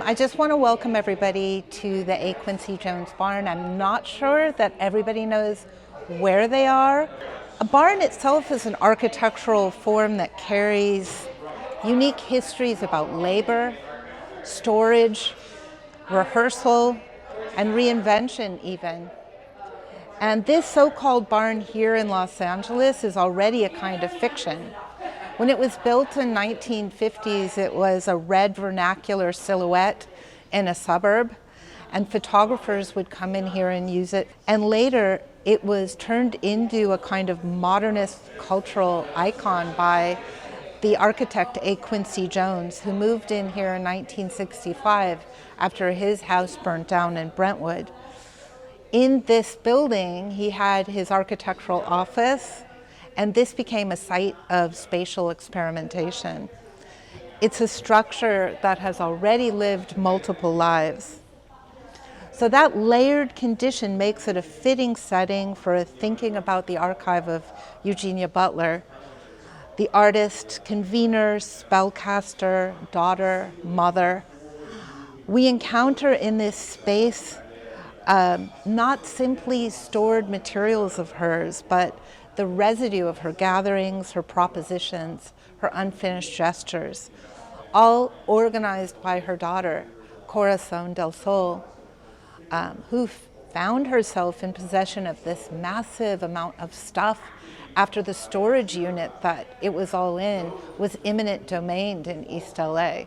I just want to welcome everybody to the A. Quincy Jones barn. I'm not sure that everybody knows where they are. A barn itself is an architectural form that carries unique histories about labor, storage, rehearsal, and reinvention even. And this so-called barn here in Los Angeles is already a kind of fiction. When it was built in 1950s, it was a red vernacular silhouette in a suburb, and photographers would come in here and use it. And later, it was turned into a kind of modernist cultural icon by the architect A. Quincy Jones, who moved in here in 1965 after his house burnt down in Brentwood. In this building, he had his architectural office, and this became a site of spatial experimentation. It's a structure that has already lived multiple lives. So that layered condition makes it a fitting setting for thinking about the archive of Eugenia Butler, the artist, convener, spellcaster, daughter, mother. We encounter in this space not simply stored materials of hers, but the residue of her gatherings, her propositions, her unfinished gestures, all organized by her daughter, Corazon del Sol, who found herself in possession of this massive amount of stuff after the storage unit that it was all in was eminent domain in East LA.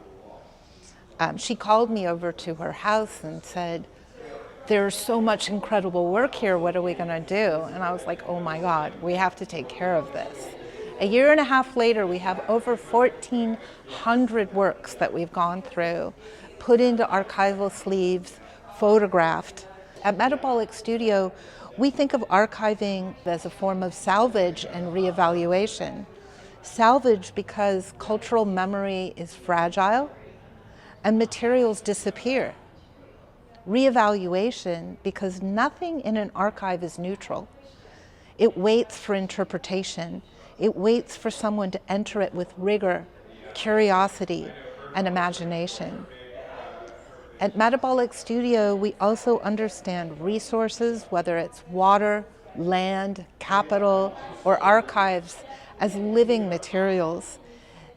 She called me over to her house and said, "There's so much incredible work here, what are we gonna do?" And I was like, oh my God, we have to take care of this. A year and a half later, we have over 1,400 works that we've gone through, put into archival sleeves, photographed. At Metabolic Studio, we think of archiving as a form of salvage and reevaluation. Salvage because cultural memory is fragile and materials disappear. Reevaluation because nothing in an archive is neutral. It waits for interpretation. It waits for someone to enter it with rigor, curiosity, and imagination. At Metabolic Studio, we also understand resources, whether it's water, land, capital, or archives, as living materials.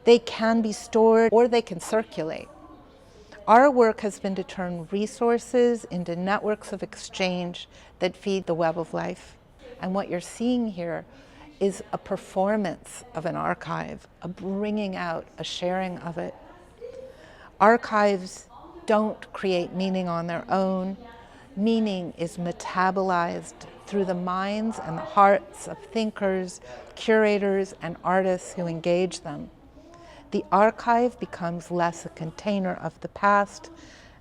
They can be stored or they can circulate. Our work has been to turn resources into networks of exchange that feed the web of life. And what you're seeing here is a performance of an archive, a bringing out, a sharing of it. Archives don't create meaning on their own. Meaning is metabolized through the minds and the hearts of thinkers, curators, and artists who engage them. The archive becomes less a container of the past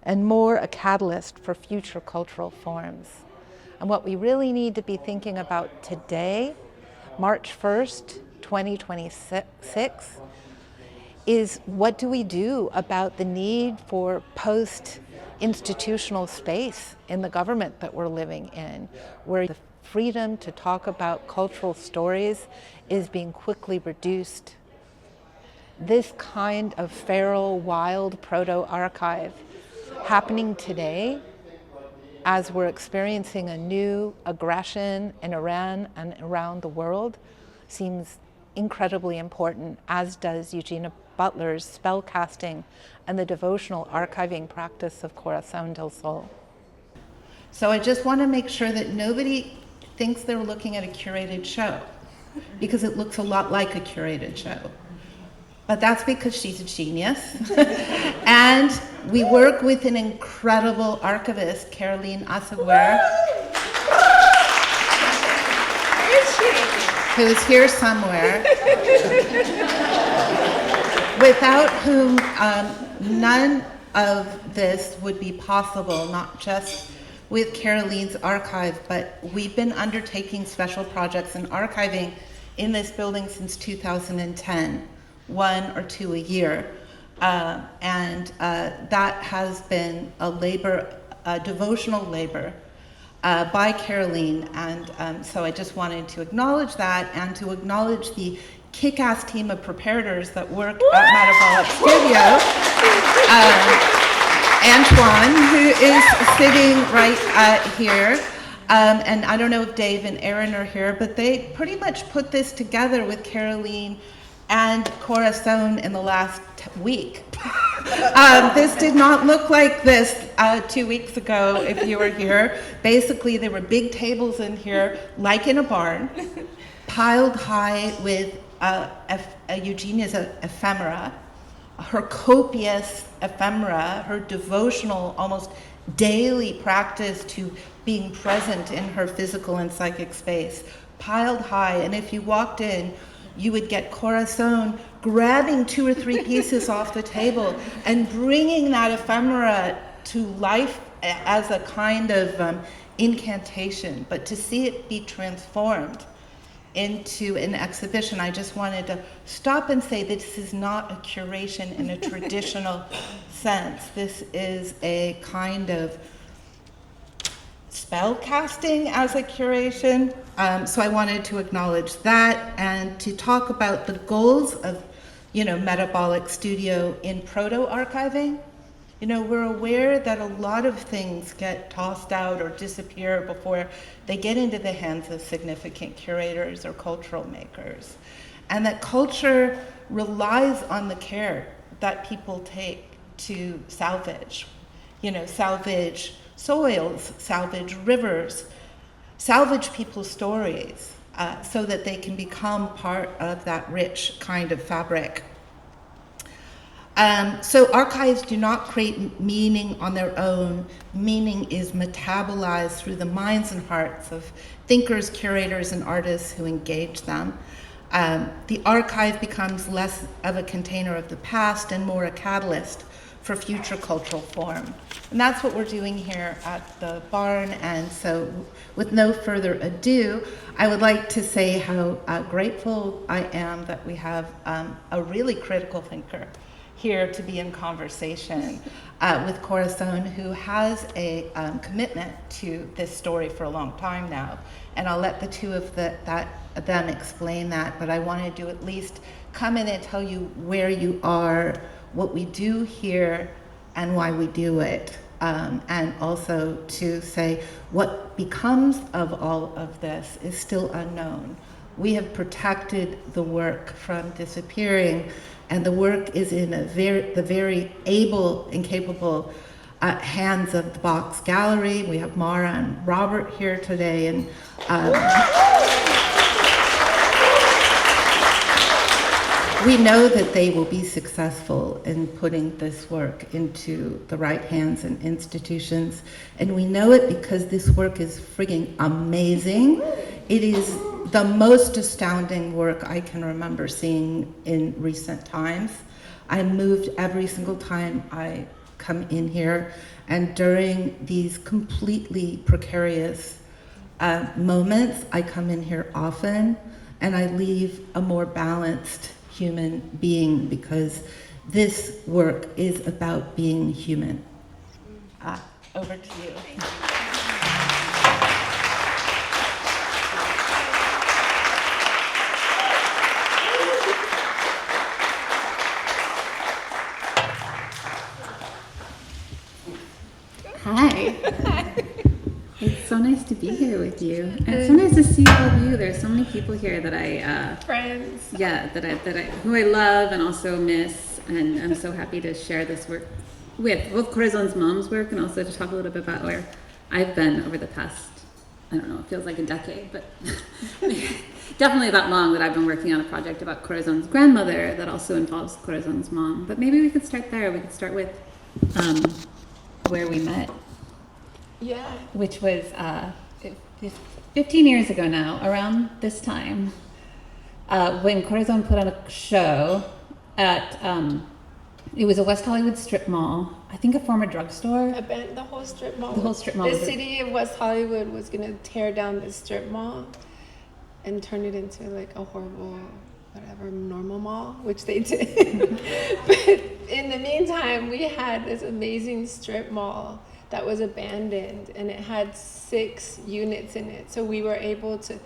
and more a catalyst for future cultural forms. And what we really need to be thinking about today, March 1st, 2026, is what do we do about the need for post-institutional space in the government that we're living in, where the freedom to talk about cultural stories is being quickly reduced. This kind of feral, wild proto-archive happening today as we're experiencing a new aggression in Iran and around the world seems incredibly important, as does Eugenia Butler's spellcasting and the devotional archiving practice of Corazon del Sol. So I just want to make sure that nobody thinks they're looking at a curated show, because it looks a lot like a curated show. But that's because she's a genius. And we work with an incredible archivist, Caroline Assaguer, who is here somewhere, without whom none of this would be possible, not just with Caroline's archive, but we've been undertaking special projects and archiving in this building since 2010. 1 or 2 a year, and that has been a labor, a devotional labor by Caroline, and so I just wanted to acknowledge that and to acknowledge the kick-ass team of preparators that work at Metabolic Studio, and Swan, who is sitting right here. And I don't know if Dave and Aaron are here, but they pretty much put this together with Caroline and Corazon in the last week. This did not look like this 2 weeks ago if you were here. Basically, there were big tables in here, like in a barn, piled high with Eugenia's ephemera, her copious ephemera, her devotional, almost daily practice to being present in her physical and psychic space, piled high. And if you walked in, you would get Corazon grabbing 2 or 3 pieces off the table and bringing that ephemera to life as a kind of incantation. But to see it be transformed into an exhibition, I just wanted to stop and say this is not a curation in a traditional sense. This is a kind of spell casting as a curation. So I wanted to acknowledge that and to talk about the goals of, Metabolic Studio in proto-archiving. We're aware that a lot of things get tossed out or disappear before they get into the hands of significant curators or cultural makers. And that culture relies on the care that people take to salvage. Salvage soils, salvage rivers, salvage people's stories so that they can become part of that rich kind of fabric. So archives do not create meaning on their own. Meaning is metabolized through the minds and hearts of thinkers, curators, and artists who engage them. The archive becomes less of a container of the past and more a catalyst for future cultural form. And that's what we're doing here at the barn. And so with no further ado, I would like to say how grateful I am that we have a really critical thinker here to be in conversation with Corazon, who has a commitment to this story for a long time now. And I'll let the two of them explain that, but I wanted to at least come in and tell you where you are, what we do here, and why we do it. And also to say what becomes of all of this is still unknown. We have protected the work from disappearing, and the work is in the very able and capable hands of the Box Gallery. We have Mara and Robert here today, and we know that they will be successful in putting this work into the right hands and institutions. And we know it because this work is frigging amazing. It is the most astounding work I can remember seeing in recent times. I'm moved every single time I come in here, and during these completely precarious moments, I come in here often, and I leave a more balanced human being, because this work is about being human. Over to you. Hi. It's so nice to be here with you. And it's so nice to see all of you. There's so many people here that I friends. Yeah, who I love and also miss, and I'm so happy to share this work with both Corazon's mom's work and also to talk a little bit about where I've been over the past, I don't know, it feels like a decade, but definitely that long that I've been working on a project about Corazon's grandmother that also involves Corazon's mom. But maybe we could start there. We could start with where we met. Yeah. Which was 15 years ago now, around this time, when Corazon put on a show at, it was a West Hollywood strip mall, I think a former drugstore. The whole strip mall. The whole strip mall. The city of West Hollywood was going to tear down the strip mall and turn it into like a horrible, whatever, normal mall, which they did. But in the meantime, we had this amazing strip mall that was abandoned, and it had 6 units in it. So we were able to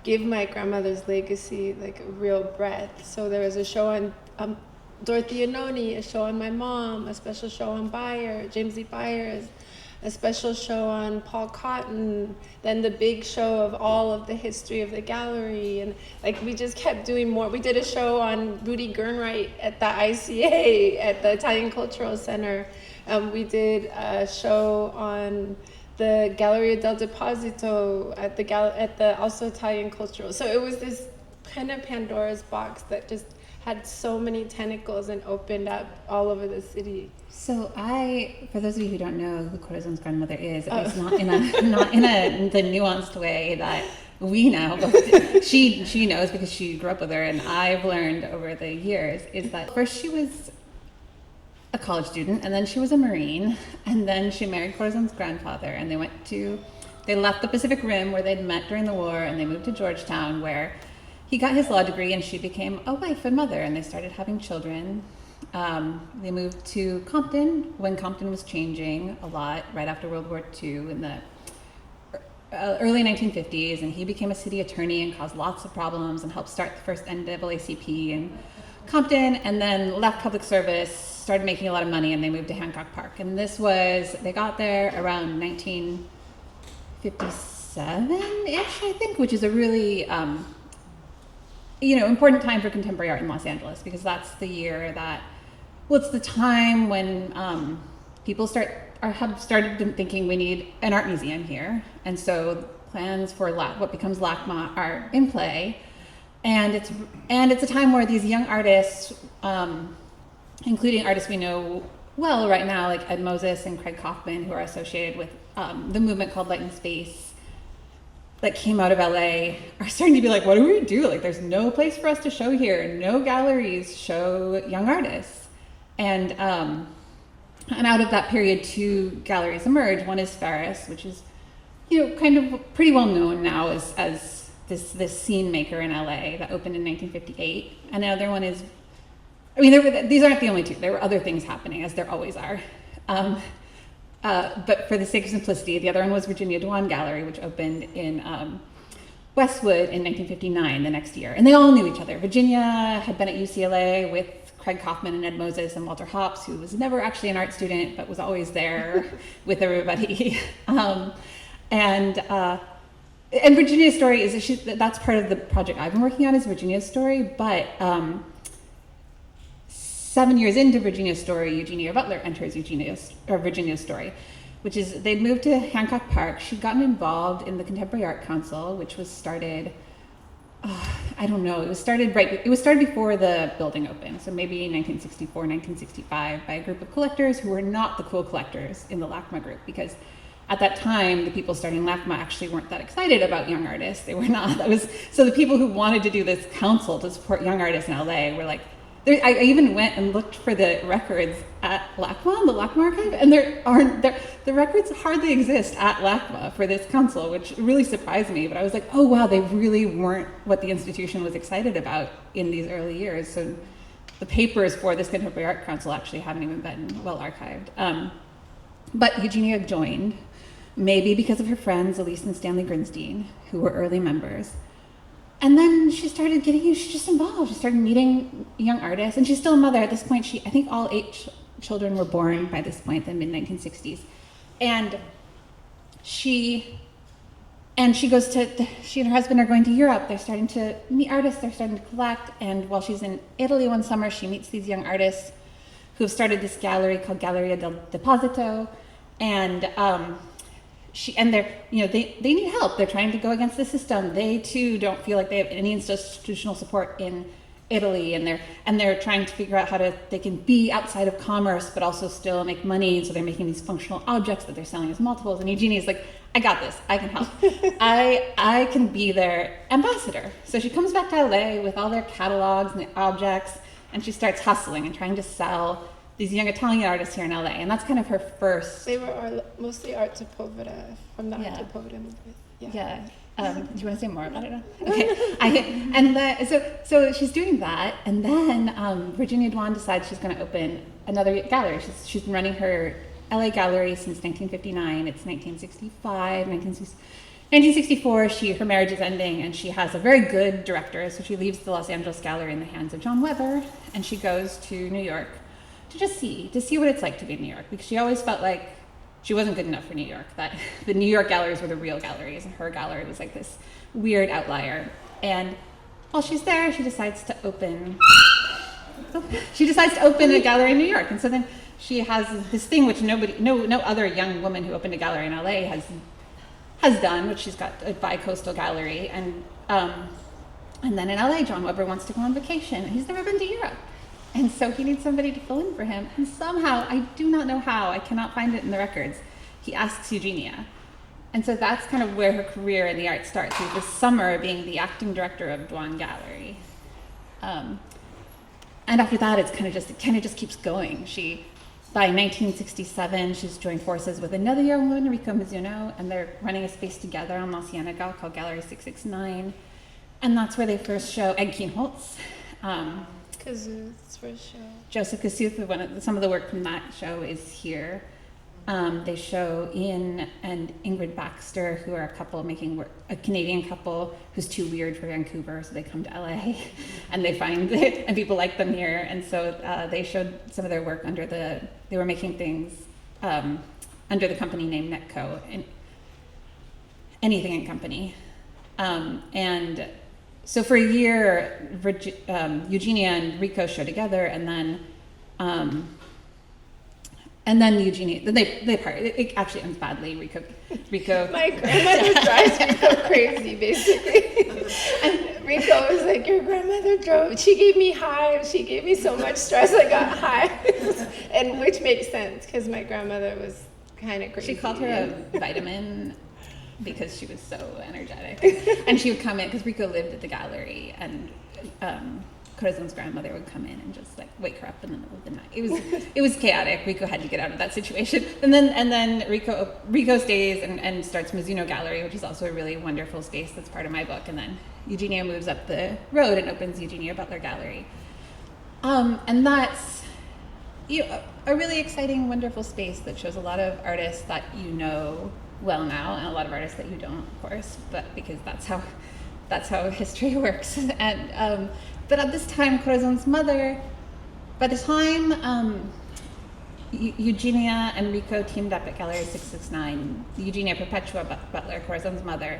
give my grandmother's legacy like a real breath. So there was a show on Dorothy Anoni, a show on my mom, a special show on James E. Byers, a special show on Paul Cotton, then the big show of all of the history of the gallery. And like we just kept doing more. We did a show on Rudy Gernreich at the ICA, at the Italian Cultural Center. We did a show on the Galleria del Deposito at the also Italian Cultural. So it was this kind of Pandora's box that just had so many tentacles and opened up all over the city. So for those of you who don't know who Corazon's grandmother is, at least not in the nuanced way that we know, but she knows because she grew up with her, and I've learned over the years, is that first she was a college student, and then she was a Marine, and then she married Corazon's grandfather, and they left the Pacific Rim where they'd met during the war, and they moved to Georgetown, where he got his law degree and she became a wife and mother, and they started having children. They moved to Compton when Compton was changing a lot right after World War II in the early 1950s, and he became a city attorney and caused lots of problems and helped start the first NAACP in Compton, and then left public service, started making a lot of money, and they moved to Hancock Park. And they got there around 1957-ish, I think, which is a really important time for contemporary art in Los Angeles, because that's the year it's the time when people have started thinking we need an art museum here. And so plans for what becomes LACMA are in play. And it's a time where these young artists, including artists we know well right now, like Ed Moses and Craig Kaufman, who are associated with the movement called Light and Space, that came out of LA, are starting to be like, what do we do? Like, there's no place for us to show here. No galleries show young artists. And out of that period, 2 galleries emerge. One is Ferris, which is, kind of pretty well known now as this scene maker in LA that opened in 1958. And the other one is, these aren't the only 2. There were other things happening, as there always are. But for the sake of simplicity, the other one was Virginia Dwan Gallery, which opened in Westwood in 1959, the next year. And they all knew each other. Virginia had been at UCLA with Craig Kaufman and Ed Moses and Walter Hopps, who was never actually an art student, but was always there with everybody. And Virginia's story that's part of the project I've been working on, is Virginia's story, but 7 years into Virginia's story, Eugenia Butler enters Virginia's story, which is they'd moved to Hancock Park. She'd gotten involved in the Contemporary Art Council, which was started, it was started before the building opened, so maybe 1964, 1965, by a group of collectors who were not the cool collectors in the LACMA group, because at that time, the people starting LACMA actually weren't that excited about young artists. They were not. So the people who wanted to do this council to support young artists in LA were like, I even went and looked for the records at LACMA, the LACMA archive, and the records hardly exist at LACMA for this council, which really surprised me. But I was like, oh wow, they really weren't what the institution was excited about in these early years. So the papers for this Contemporary Art Council actually haven't even been well archived. But Eugenia joined, maybe because of her friends Elise and Stanley Grinstein, who were early members. And then she started she's just involved. She started meeting young artists, and she's still a mother at this point. I think all 8 children were born by this point, the mid-1960s. And she and her husband are going to Europe. They're starting to meet artists, they're starting to collect. And while she's in Italy one summer, she meets these young artists who have started this gallery called Galleria del Deposito. And they need help. They're trying to go against the system. They too don't feel like they have any institutional support in Italy, and they're trying to figure out they can be outside of commerce but also still make money. And so they're making these functional objects that they're selling as multiples. And Eugenia's like, I got this. I can help. I can be their ambassador. So she comes back to LA with all their catalogs and the objects, and she starts hustling and trying to sell these young Italian artists here in LA, and that's kind of her first. They were mostly Arte Povera, from the Arte Povera movement. Yeah. Do you want to say more about it? Okay. So she's doing that, and then Virginia Dwan decides she's going to open another gallery. She's been running her LA gallery since 1959. It's 1965, 1964, her marriage is ending, and she has a very good director, so she leaves the Los Angeles Gallery in the hands of John Weber, and she goes to New York to see what it's like to be in New York, because she always felt like she wasn't good enough for New York, that the New York galleries were the real galleries, and her gallery was like this weird outlier. And while she's there, she decides to open a gallery in New York, and so then she has this thing which no other young woman who opened a gallery in LA has done, which she's got a bi-coastal gallery, and then in LA, John Weber wants to go on vacation, and he's never been to Europe, and so he needs somebody to fill in for him, and somehow, I do not know how, I cannot find it in the records, he asks Eugenia, and so that's kind of where her career in the arts starts, through this summer being the acting director of Dwan Gallery, and after that, it kind of just keeps going. By 1967, she's joined forces with another young woman, Rico Mizuno, and they're running a space together on La Cienega called Gallery 669. And that's where they first show Ed Kienholz. Kazooth's first show. Joseph Kasuth, some of the work from that show is here. They show Ian and Ingrid Baxter, who are a couple making work, a Canadian couple who's too weird for Vancouver, so they come to LA, and they find it, and people like them here, and so they showed some of their work they were making things under the company name Netco, and Anything and Company, and so for a year, Eugenia and Rico show together, and then Eugenia, they part. It actually ends badly. Rico. My grandmother drives Rico crazy, basically. And Rico was like, your grandmother drove. She gave me hives. She gave me so much stress. I got hives, and which makes sense because my grandmother was kind of crazy. She called her a vitamin because she was so energetic, and she would come in because Rico lived at the gallery, and Corazon's grandmother would come in and just like wake her up in the middle of the night. It was chaotic. Rico had to get out of that situation, and then Rico stays and starts Mizuno Gallery, which is also a really wonderful space that's part of my book. And then Eugenia moves up the road and opens Eugenia Butler Gallery, and that's a really exciting, wonderful space that shows a lot of artists that you know well now, and a lot of artists that you don't, of course, but because that's how history works. And but at this time, Corazon's mother, by the time Eugenia and Rico teamed up at Gallery 669, Eugenia Perpetua Butler, Corazon's mother,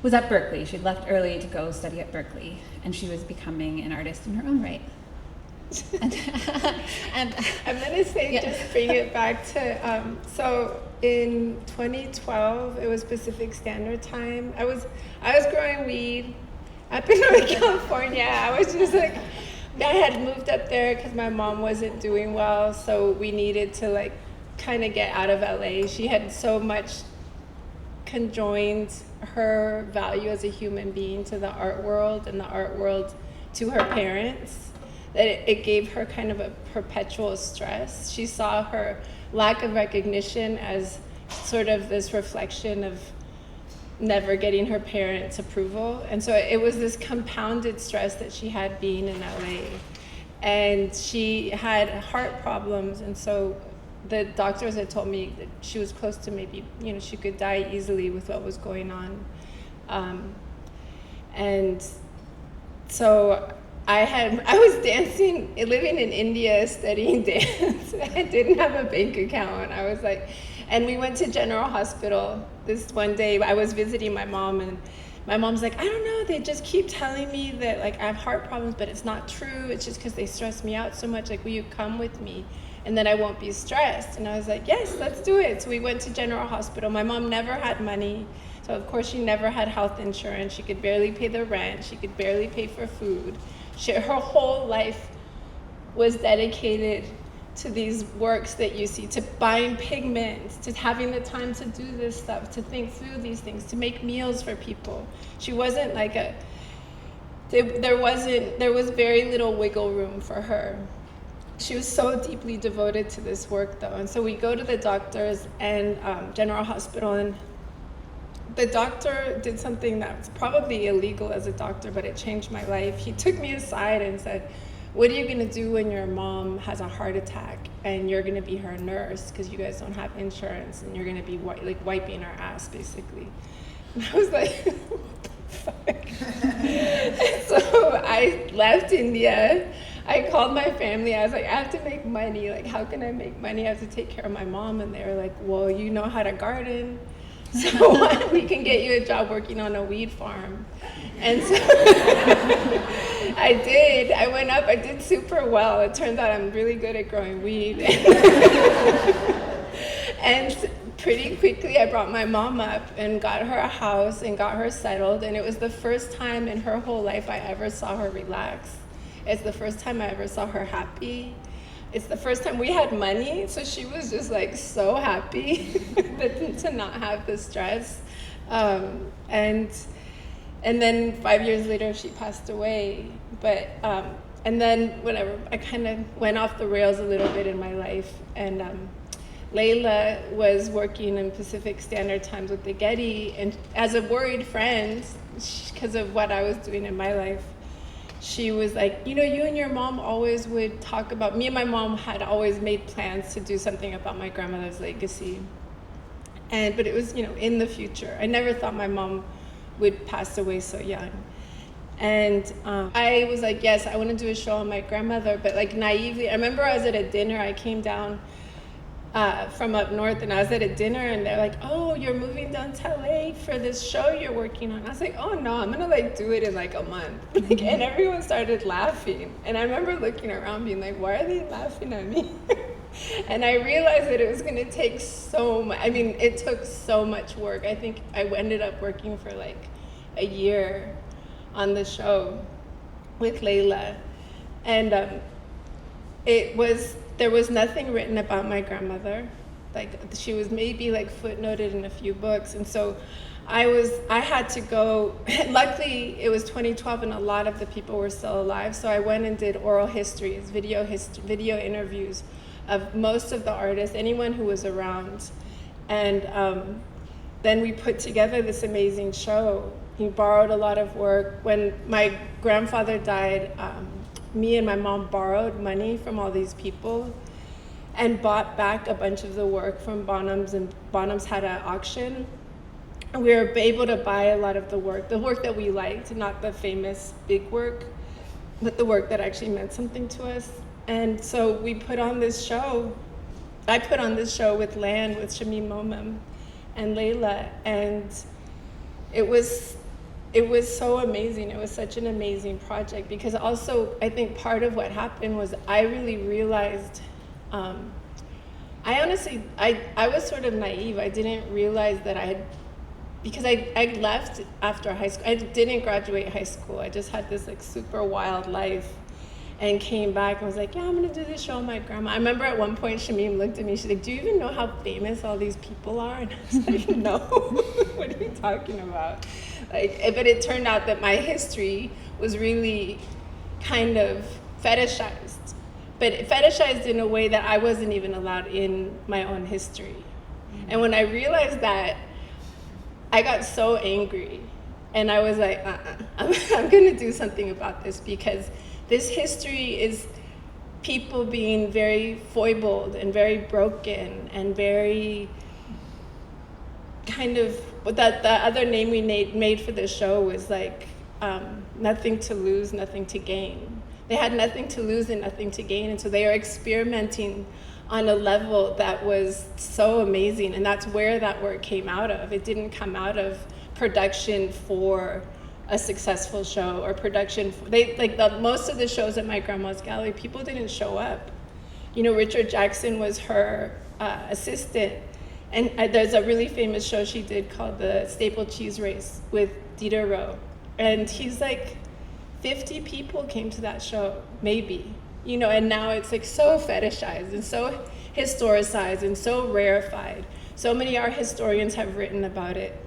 was at Berkeley. She'd left early to go study at Berkeley, and she was becoming an artist in her own right. and I'm gonna say, yeah. Just bring it back to so in 2012, it was Pacific Standard Time. I was growing weed up in Northern California. I was just like, I had moved up there because my mom wasn't doing well, so we needed to like kind of get out of LA. She had so much conjoined her value as a human being to the art world, and the art world to her parents, that it gave her kind of a perpetual stress. She saw her lack of recognition as sort of this reflection of never getting her parents' approval. And so it was this compounded stress that she had being in LA. And she had heart problems, and so the doctors had told me that she was close to maybe, she could die easily with what was going on. And so I was dancing, living in India, studying dance. I didn't have a bank account. I was like, and we went to General Hospital this one day. I was visiting my mom, and my mom's like, I don't know, they just keep telling me that like I have heart problems, but it's not true. It's just because they stress me out so much. Like, will you come with me? And then I won't be stressed. And I was like, yes, let's do it. So we went to General Hospital. My mom never had money. So of course she never had health insurance. She could barely pay the rent. She could barely pay for food. Her whole life was dedicated to these works that you see, to buying pigments, to having the time to do this stuff, to think through these things, to make meals for people. She wasn't like there was very little wiggle room for her. She was so deeply devoted to this work though. And so we go to the doctors and General Hospital, and the doctor did something that was probably illegal as a doctor, but it changed my life. He took me aside and said, what are you gonna do when your mom has a heart attack and you're gonna be her nurse because you guys don't have insurance, and you're gonna be wiping her ass basically. And I was like, what the fuck? And so I left India. I called my family. I was like, I have to make money. Like, how can I make money? I have to take care of my mom. And they were like, well, you know how to garden, so we can get you a job working on a weed farm. And so I did. I went up. I did super well. It turns out I'm really good at growing weed. And pretty quickly, I brought my mom up and got her a house and got her settled. And it was the first time in her whole life I ever saw her relax. It's the first time I ever saw her happy. It's the first time we had money, so she was just like so happy to not have the stress. And then 5 years later, she passed away. But and then whatever, I kind of went off the rails a little bit in my life. And Layla was working in Pacific Standard Times with the Getty, and as a worried friend, because of what I was doing in my life, she was like, you know, you and your mom always would talk about, me and my mom had always made plans to do something about my grandmother's legacy. But it was, you know, in the future. I never thought my mom would pass away so young. And I was like, yes, I want to do a show on my grandmother, but like naively, I remember I was at a dinner, I came down from up north, and I was at a dinner, and they're like, oh, you're moving down to LA for this show you're working on. I was like, oh no, I'm gonna like do it in like a month. Like, and everyone started laughing. And I remember looking around being like, why are they laughing at me? And I realized that it was gonna take so much, I mean, it took so much work. I think I ended up working for like a year on the show with Layla. And there was nothing written about my grandmother. Like, she was maybe like footnoted in a few books. And so I had to go, luckily it was 2012 and a lot of the people were still alive. So I went and did oral histories, video interviews of most of the artists, anyone who was around. And then we put together this amazing show. He borrowed a lot of work. When my grandfather died, me and my mom borrowed money from all these people and bought back a bunch of the work from Bonham's, and Bonham's had an auction. And we were able to buy a lot of the work that we liked, not the famous big work, but the work that actually meant something to us. And so we put on this show. I put on this show with Land, with Shamim Momem and Layla, and it was so amazing. It was such an amazing project, because also I think part of what happened was I really realized, I was sort of naive. I didn't realize that because I left after high school. I didn't graduate high school. I just had this like super wild life and came back and was like, yeah, I'm gonna do this show on my grandma. I remember at one point Shamim looked at me, she's like, do you even know how famous all these people are? And I was like, no, what are you talking about? Like, but it turned out that my history was really kind of fetishized, but fetishized in a way that I wasn't even allowed in my own history. And when I realized that, I got so angry, and I was like, I'm gonna do something about this, because this history is people being very foibled and very broken and very kind of, that the other name we made for the show was like nothing to lose, nothing to gain. They had nothing to lose and nothing to gain, and so they are experimenting on a level that was so amazing, and that's where that work came out of. It didn't come out of production for a successful show or production. Most of the shows at my grandma's gallery, people didn't show up. You know, Richard Jackson was her assistant, and there's a really famous show she did called the Staple Cheese Race with Diderot, and he's like, 50 people came to that show, maybe. You know, and now it's like so fetishized and so historicized and so rarefied. So many art historians have written about it.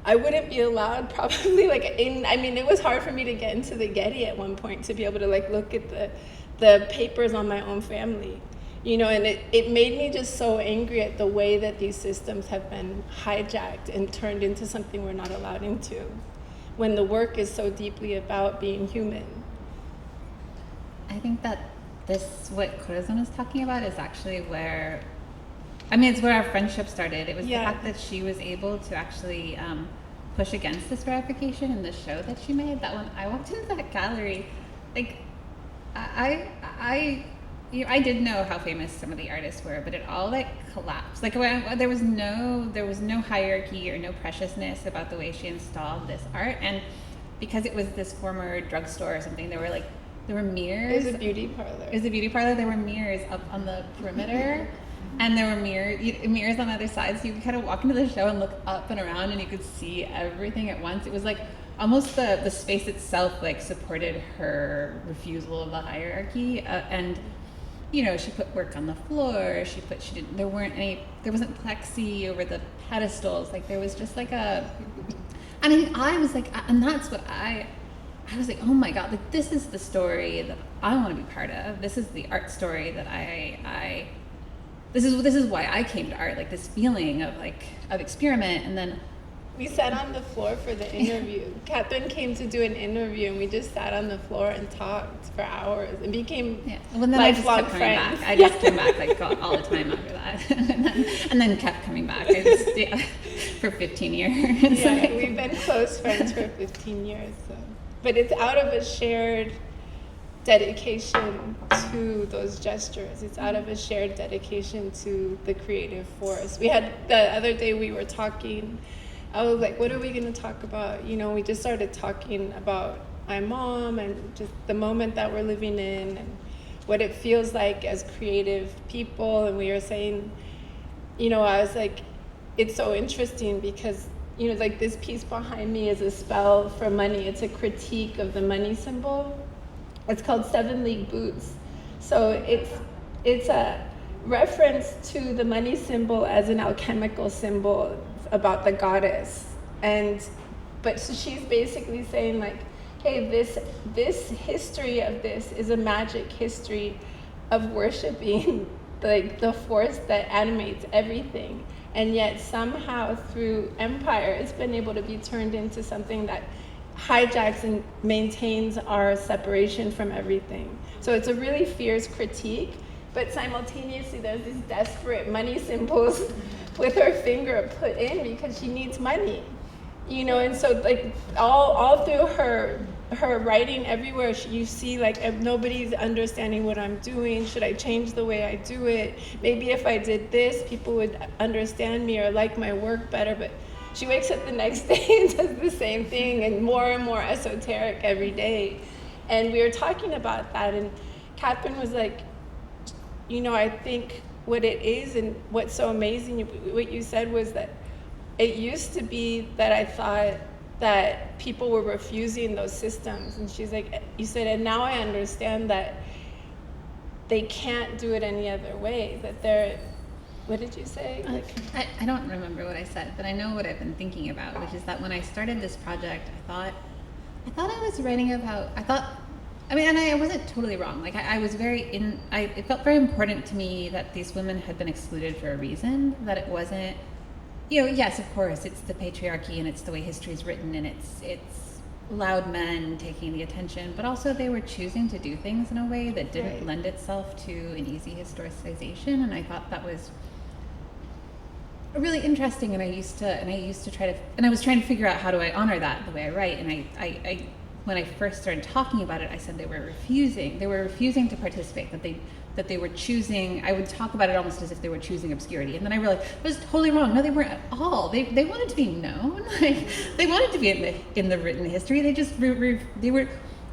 I wouldn't be allowed probably it was hard for me to get into the Getty at one point, to be able to like look at the papers on my own family, you know, and it made me just so angry at the way that these systems have been hijacked and turned into something we're not allowed into, when the work is so deeply about being human. I think that what Corazon is talking about is actually where I mean, it's where our friendship started. It was Yeah. the fact that she was able to actually push against this verification in the show that she made. That when I walked into that gallery, like I did know how famous some of the artists were, but it all like collapsed. Like there was no hierarchy or no preciousness about the way she installed this art, and because it was this former drugstore or something, there were mirrors. It was a beauty parlor. It was a beauty parlor. There were mirrors up on the perimeter, and there were mirrors on the other side, so you could kind of walk into the show and look up and around, and you could see everything at once. It was like almost the space itself like supported her refusal of the hierarchy, and you know, she put work on the floor. There wasn't plexi over the pedestals. Like there was just like I was like, and that's what I was like, oh my God, like this is the story that I want to be part of. This is the art story that this is why I came to art, like this feeling of experiment. And then we sat on the floor for the interview. Catherine came to do an interview, and we just sat on the floor and talked for hours and became lifelong friends. I just came back like all the time after that, and then kept coming back. For 15 years. Yeah, we've been close friends for 15 years. So. But it's out of a shared dedication to those gestures. It's out of a shared dedication to the creative force. We had the other day we were talking. I was like, what are we going to talk about? You know, we just started talking about my mom and just the moment that we're living in and what it feels like as creative people. And we were saying, you know, I was like, it's so interesting because, you know, like this piece behind me is a spell for money. It's a critique of the money symbol. It's called 7 League Boots. So it's a reference to the money symbol as an alchemical symbol about the goddess. But so she's basically saying like, hey, this history of this is a magic history of worshiping like the force that animates everything. And yet somehow through empire, it's been able to be turned into something that hijacks and maintains our separation from everything. So it's a really fierce critique, but simultaneously there's these desperate money symbols with her finger put in because she needs money, you know. And so like all through her writing everywhere, you see like if nobody's understanding what I'm doing. Should I change the way I do it? Maybe if I did this, people would understand me or like my work better. But she wakes up the next day and does the same thing and more esoteric every day. And we were talking about that, and Catherine was like, you know, I think what it is and what's so amazing, what you said was that it used to be that I thought that people were refusing those systems. And she's like, you said, and now I understand that they can't do it any other way, that they're, what did you say? I don't remember what I said, but I know what I've been thinking about, which is that when I started this project, I thought I was writing about, and I wasn't totally wrong. Like I was it felt very important to me that these women had been excluded for a reason, that it wasn't, you know, yes, of course, it's the patriarchy and it's the way history is written and it's loud men taking the attention, but also they were choosing to do things in a way that didn't lend itself to an easy historicization. And I thought that was really interesting. And I used to try to, and I was trying to figure out how do I honor that the way I write. And I when I first started talking about it, I said they were refusing to participate, that they were choosing, I would talk about it almost as if they were choosing obscurity. And then I realized it was totally wrong. No, they weren't at all. They wanted to be known. Like, they wanted to be in the written history. They just, they were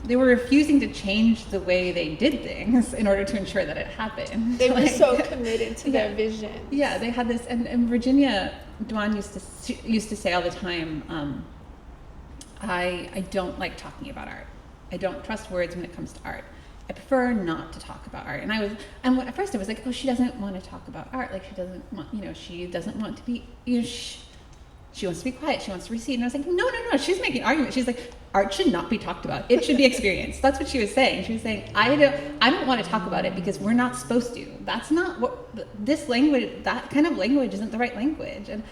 refusing to change the way they did things in order to ensure that it happened. They were so committed to their vision. Yeah, they had this, and Virginia Dwan used to say all the time, I don't like talking about art. I don't trust words when it comes to art. I prefer not to talk about art. And at first I was like, oh, she doesn't want to talk about art. Like she doesn't want to be, she wants to be quiet. She wants to recede. And I was like, no. She's making arguments. She's like, art should not be talked about. It should be experienced. That's what she was saying. She was saying, I don't want to talk about it because we're not supposed to. That's not what this language, that kind of language isn't the right language. And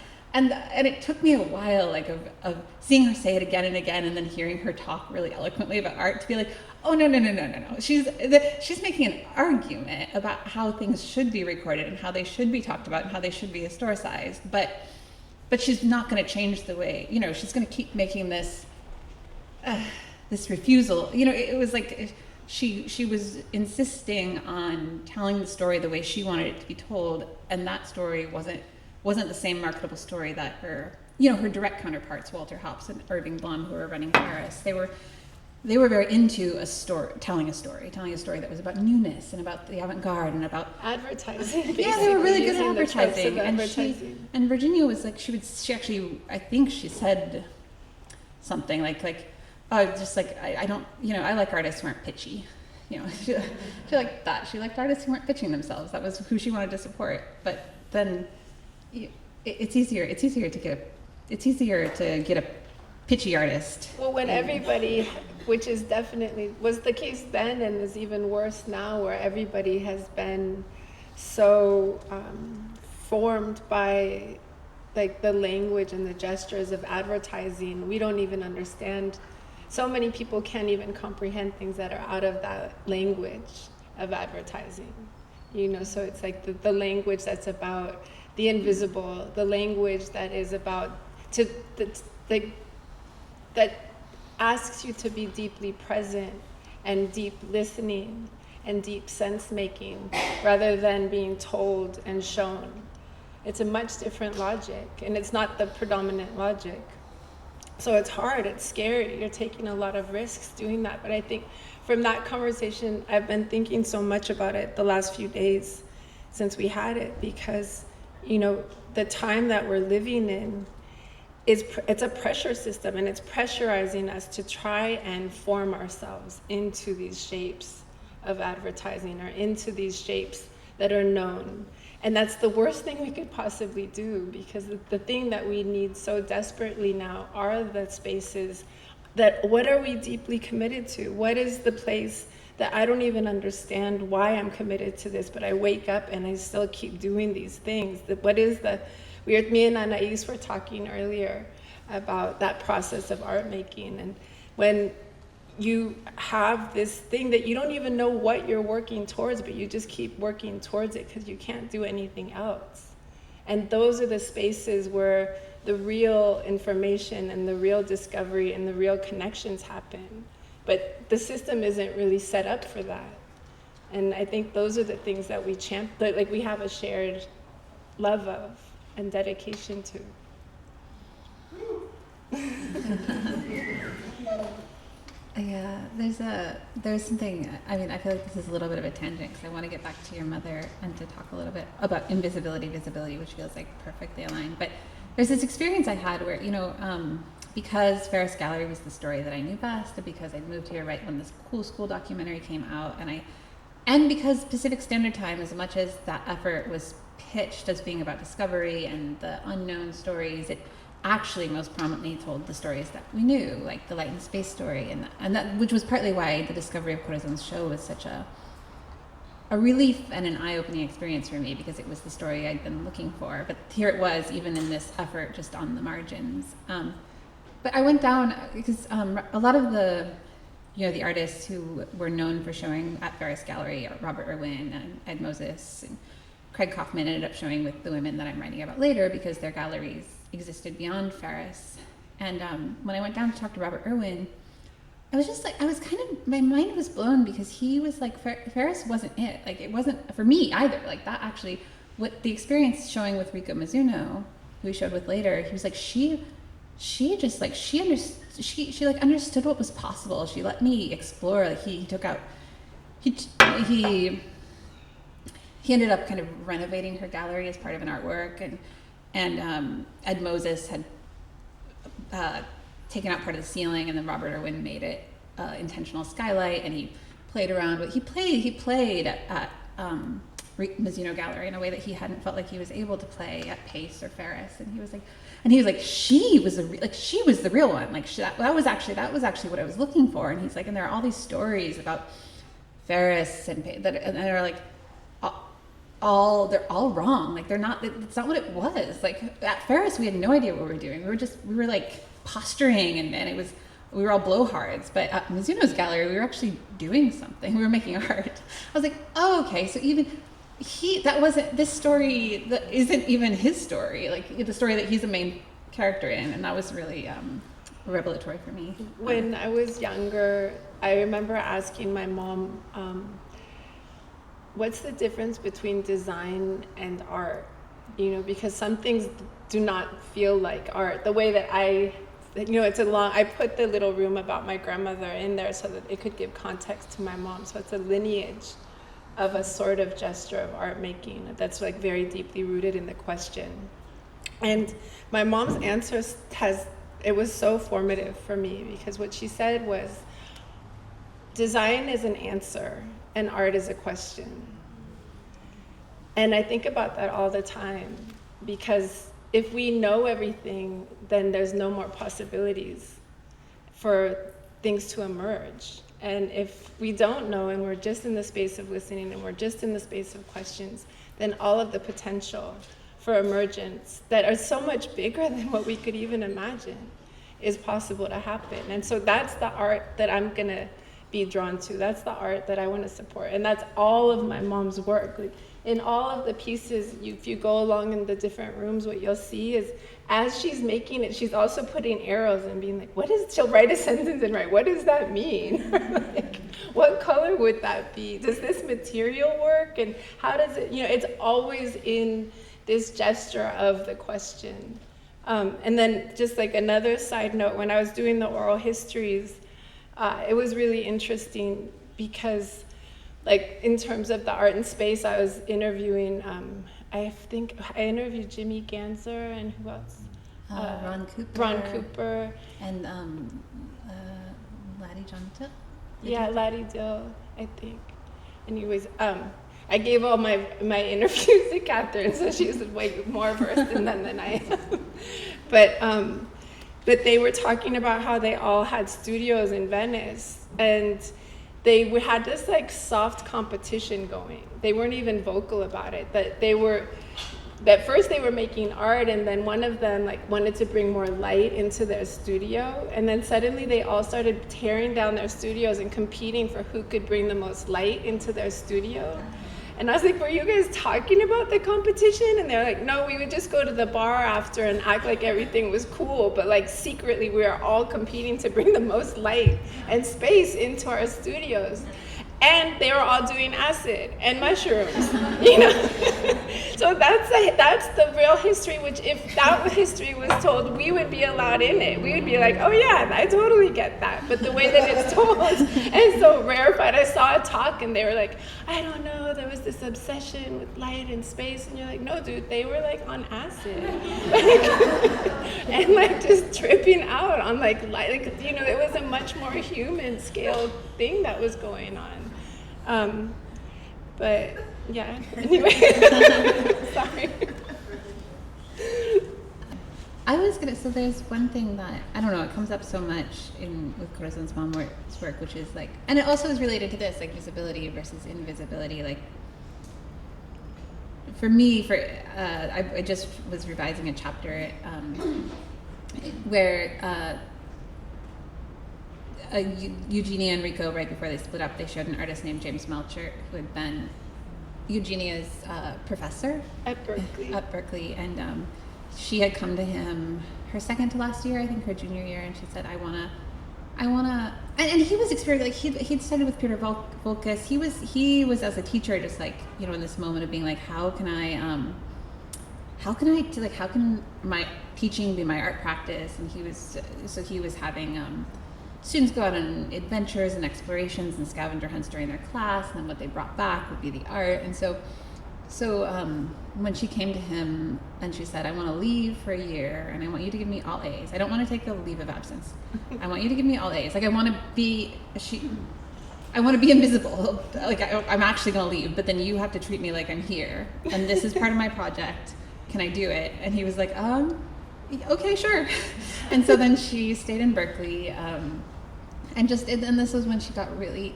it took me a while, like of seeing her say it again and again, and then hearing her talk really eloquently about art, to be like, Oh, no. She's making an argument about how things should be recorded and how they should be talked about and how they should be historicized. But she's not going to change the way, she's going to keep making this refusal. It was like she was insisting on telling the story the way she wanted it to be told, and that story wasn't the same marketable story that her direct counterparts, Walter Hopps and Irving Blum, who were running Paris, they were very into telling a story that was about newness and about the avant-garde and about advertising. Yeah, they were really good at advertising. And Virginia was like, she actually, I think she said something like I don't, I like artists who aren't pitchy. She liked that. She liked artists who weren't pitching themselves. That was who she wanted to support. But then it's easier to get a pitchy artist. Well, when everybody, which is definitely was the case then and is even worse now, where everybody has been so formed by like the language and the gestures of advertising, we don't even understand. So many people can't even comprehend things that are out of that language of advertising. So it's like the language that's about the invisible, the language that is about that asks you to be deeply present and deep listening and deep sense making rather than being told and shown. It's a much different logic, and it's not the predominant logic. So it's hard, it's scary, you're taking a lot of risks doing that. But I think from that conversation, I've been thinking so much about it the last few days since we had it, because the time that we're living in it's a pressure system, and it's pressurizing us to try and form ourselves into these shapes of advertising or into these shapes that are known. And that's the worst thing we could possibly do, because the thing that we need so desperately now are the spaces that, what are we deeply committed to? What is the place that I don't even understand why I'm committed to this, but I wake up and I still keep doing these things? Me and Anais were talking earlier about that process of art making, and when you have this thing that you don't even know what you're working towards, but you just keep working towards it because you can't do anything else. And those are the spaces where the real information and the real discovery and the real connections happen. But the system isn't really set up for that. And I think those are the things that we like we have a shared love of and dedication to. Yeah, there's something, I feel like this is a little bit of a tangent because I want to get back to your mother and to talk a little bit about invisibility, visibility, which feels like perfectly aligned. But there's this experience I had where, because Ferris Gallery was the story that I knew best, and because I'd moved here right when this cool school documentary came out, and because Pacific Standard Time, as much as that effort was pitched as being about discovery and the unknown stories, it actually most prominently told the stories that we knew, like the light and space story, and that, which was partly why the discovery of Corazon's show was such a relief and an eye-opening experience for me, because it was the story I'd been looking for. But here it was, even in this effort, just on the margins. But I went down because a lot of the artists who were known for showing at Ferris Gallery, Robert Irwin and Ed Moses and Craig Kaufman, ended up showing with the women that I'm writing about later because their galleries existed beyond Ferris. And when I went down to talk to Robert Irwin, I was just like, my mind was blown, because he was like, Ferris wasn't it. Like, it wasn't for me either. Like, that actually, what the experience showing with Riko Mizuno, who we showed with later, he was like, she understood what was possible. She let me explore. Like, he ended up kind of renovating her gallery as part of an artwork, and Ed Moses had taken out part of the ceiling, and then Robert Irwin made it intentional skylight, and he played around with, he played at Mizuno Gallery in a way that he hadn't felt like he was able to play at Pace or Ferris, and he was like, she was the real one. Like, that was actually what I was looking for. And he's like, and there are all these stories about Ferris and they're like, they're all wrong. Like, it's not what it was. Like, at Ferris, we had no idea what we were doing. We were like posturing, and it was we were all blowhards, but at Mizuno's gallery, we were actually doing something. We were making art. I was like, oh, okay, so even that wasn't, this story that isn't even his story, like the story that he's the main character in, and that was really revelatory for me. When I was younger, I remember asking my mom, what's the difference between design and art? You know, because some things do not feel like art. The way that I put the little room about my grandmother in there so that it could give context to my mom. So it's a lineage of a sort of gesture of art making that's like very deeply rooted in the question. And my mom's answer it was so formative for me, because what she said was, design is an answer and art is a question. And I think about that all the time, because if we know everything, then there's no more possibilities for things to emerge. And if we don't know, and we're just in the space of listening, and we're just in the space of questions, then all of the potential for emergence that are so much bigger than what we could even imagine is possible to happen. And so that's the art that I'm gonna be drawn to. That's the art that I want to support. And that's all of my mom's work. Like, in all of the pieces, if you go along in the different rooms, what you'll see is, as she's making it, she's also putting arrows and being like, she'll write a sentence and write, what does that mean? Like, what color would that be? Does this material work? And how does it, it's always in this gesture of the question. And then just like another side note, when I was doing the oral histories, it was really interesting because, like, in terms of the art and space, I was interviewing, I think I interviewed Jimmy Ganzer, and who else? Ron Cooper. And Laddie John Dill? Yeah, Laddie Dill, I think. Anyways, I gave all my interviews to Catherine, so she was way more versed in them than I am. But they were talking about how they all had studios in Venice, and they had this like soft competition going. They weren't even vocal about it. That first they were making art, and then one of them like wanted to bring more light into their studio, and then suddenly they all started tearing down their studios and competing for who could bring the most light into their studio. And I was like, were you guys talking about the competition? And they're like, no, we would just go to the bar after and act like everything was cool. But like secretly, we are all competing to bring the most light and space into our studios. And they were all doing acid and mushrooms, So that's the real history, which if that history was told, we would be allowed in it. We would be like, oh yeah, I totally get that. But the way that it's told is so rarefied. I saw a talk and they were like, I don't know, there was this obsession with light and space. And you're like, no, dude, they were like on acid. And like just tripping out on like light. It was a much more human scale thing that was going on. But yeah, anyway, sorry. I was so there's one thing that, I don't know, it comes up so much with Corazon's mom's work, which is like, and it also is related to this, like visibility versus invisibility. Like, for me, I just was revising a chapter where Eugenia and Rico, right before they split up, they showed an artist named James Melcher, who had been Eugenia's professor at Berkeley. And she had come to him her second to last year, I think her junior year, and she said, I wanna, and he was experiencing, like he'd studied with Peter Volkus. He was as a teacher, just like, in this moment of being like, how can my teaching be my art practice? And he was having students go out on adventures and explorations and scavenger hunts during their class, and then what they brought back would be the art. And so when she came to him and she said, I want to leave for a year and I want you to give me all A's. I don't want to take the leave of absence. I want you to give me all A's. Like, I want to be invisible. Like, I'm actually going to leave, but then you have to treat me like I'm here. And this is part of my project. Can I do it? And he was like, okay, sure. And so then she stayed in Berkeley. And this was when she got really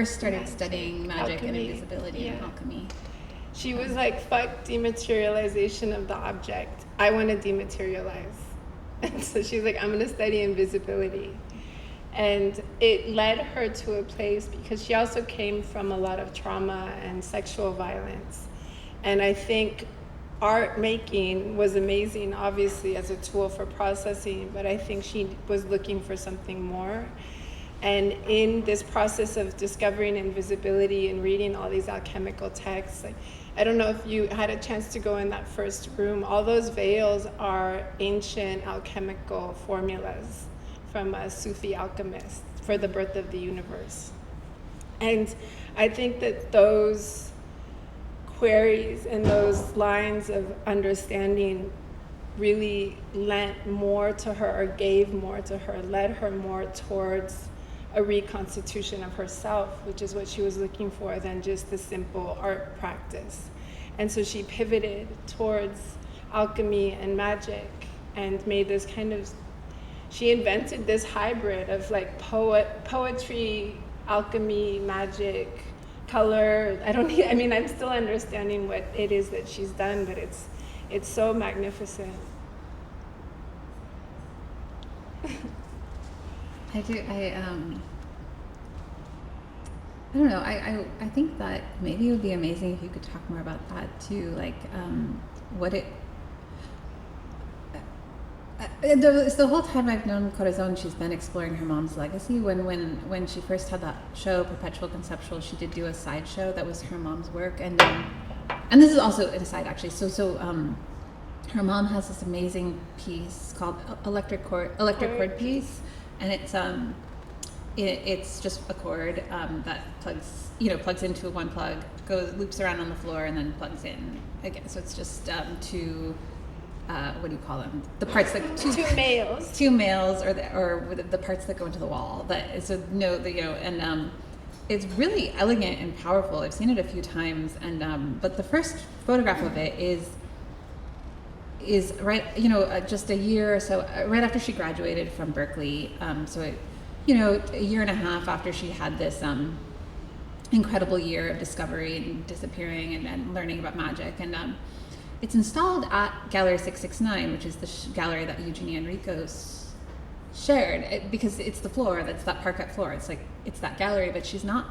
started studying magic alchemy. And invisibility and alchemy. She was like, fuck dematerialization of the object. I want to dematerialize. And so she's like, I'm going to study invisibility. And it led her to a place, because she also came from a lot of trauma and sexual violence. And I think art making was amazing, obviously, as a tool for processing, but I think she was looking for something more. And in this process of discovering invisibility and reading all these alchemical texts, like, I don't know if you had a chance to go in that first room. All those veils are ancient alchemical formulas from a Sufi alchemist for the birth of the universe. And I think that those queries and those lines of understanding really lent more to her, or gave more to her, led her more towards a reconstitution of herself, which is what she was looking for, than just the simple art practice. And so she pivoted towards alchemy and magic, and made this kind of, she invented this hybrid of like poetry, alchemy, magic, color. I'm still understanding what it is that she's done, but it's so magnificent. I don't know. I think that maybe it would be amazing if you could talk more about that too. Like, what it. The whole time I've known Corazon, she's been exploring her mom's legacy. When she first had that show, Perpetual Conceptual, she did do a sideshow that was her mom's work, and this is also an aside actually. So her mom has this amazing piece called electric cord piece, and it's just a cord that plugs into one plug, loops around on the floor, and then plugs in again. So it's just two. What do you call them? The parts that two males, or the parts that go into the wall. That is and it's really elegant and powerful. I've seen it a few times, and but the first photograph of it is right, just a year or so right after she graduated from Berkeley. A year and a half after she had this incredible year of discovery and disappearing and learning about magic, and it's installed at Gallery 669, which is the gallery that Eugenia Enrico's shared, because it's the floor, that's that parquet floor. It's like, it's that gallery, but she's not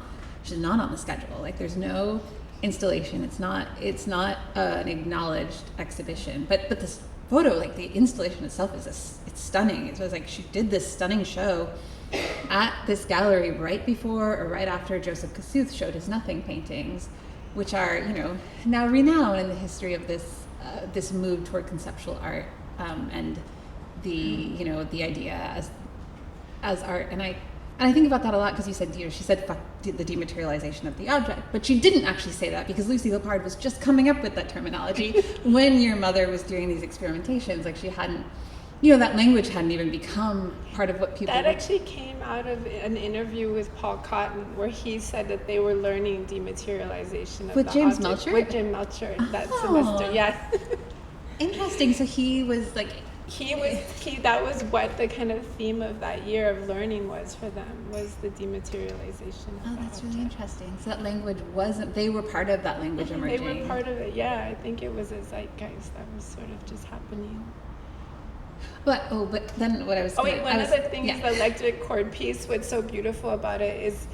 on the schedule. Like, there's no installation. It's not an acknowledged exhibition. But this photo, like the installation itself it's stunning. It was like she did this stunning show at this gallery right before or right after Joseph Kosuth showed his Nothing paintings, which are, now renowned in the history of this move toward conceptual art, and the idea as art. And I think about that a lot, because you said, she said fuck the dematerialization of the object, but she didn't actually say that, because Lucy Lepard was just coming up with that terminology when your mother was doing these experimentations. Like, she hadn't, that language hadn't even become part of what people. That actually came out of an interview with Paul Cotton, where he said that they were learning dematerialization of with the James object. Melcher? With Jim Melcher that semester, yeah. Interesting. So he was like. That was what the kind of theme of that year of learning was for them, was the dematerialization of Oh, that's object. really interesting. So that language they were part of that language emerging. They were part of it, yeah. I think it was a zeitgeist that was sort of just happening. But then what I was... one of the things, the electric cord piece, what's so beautiful about it is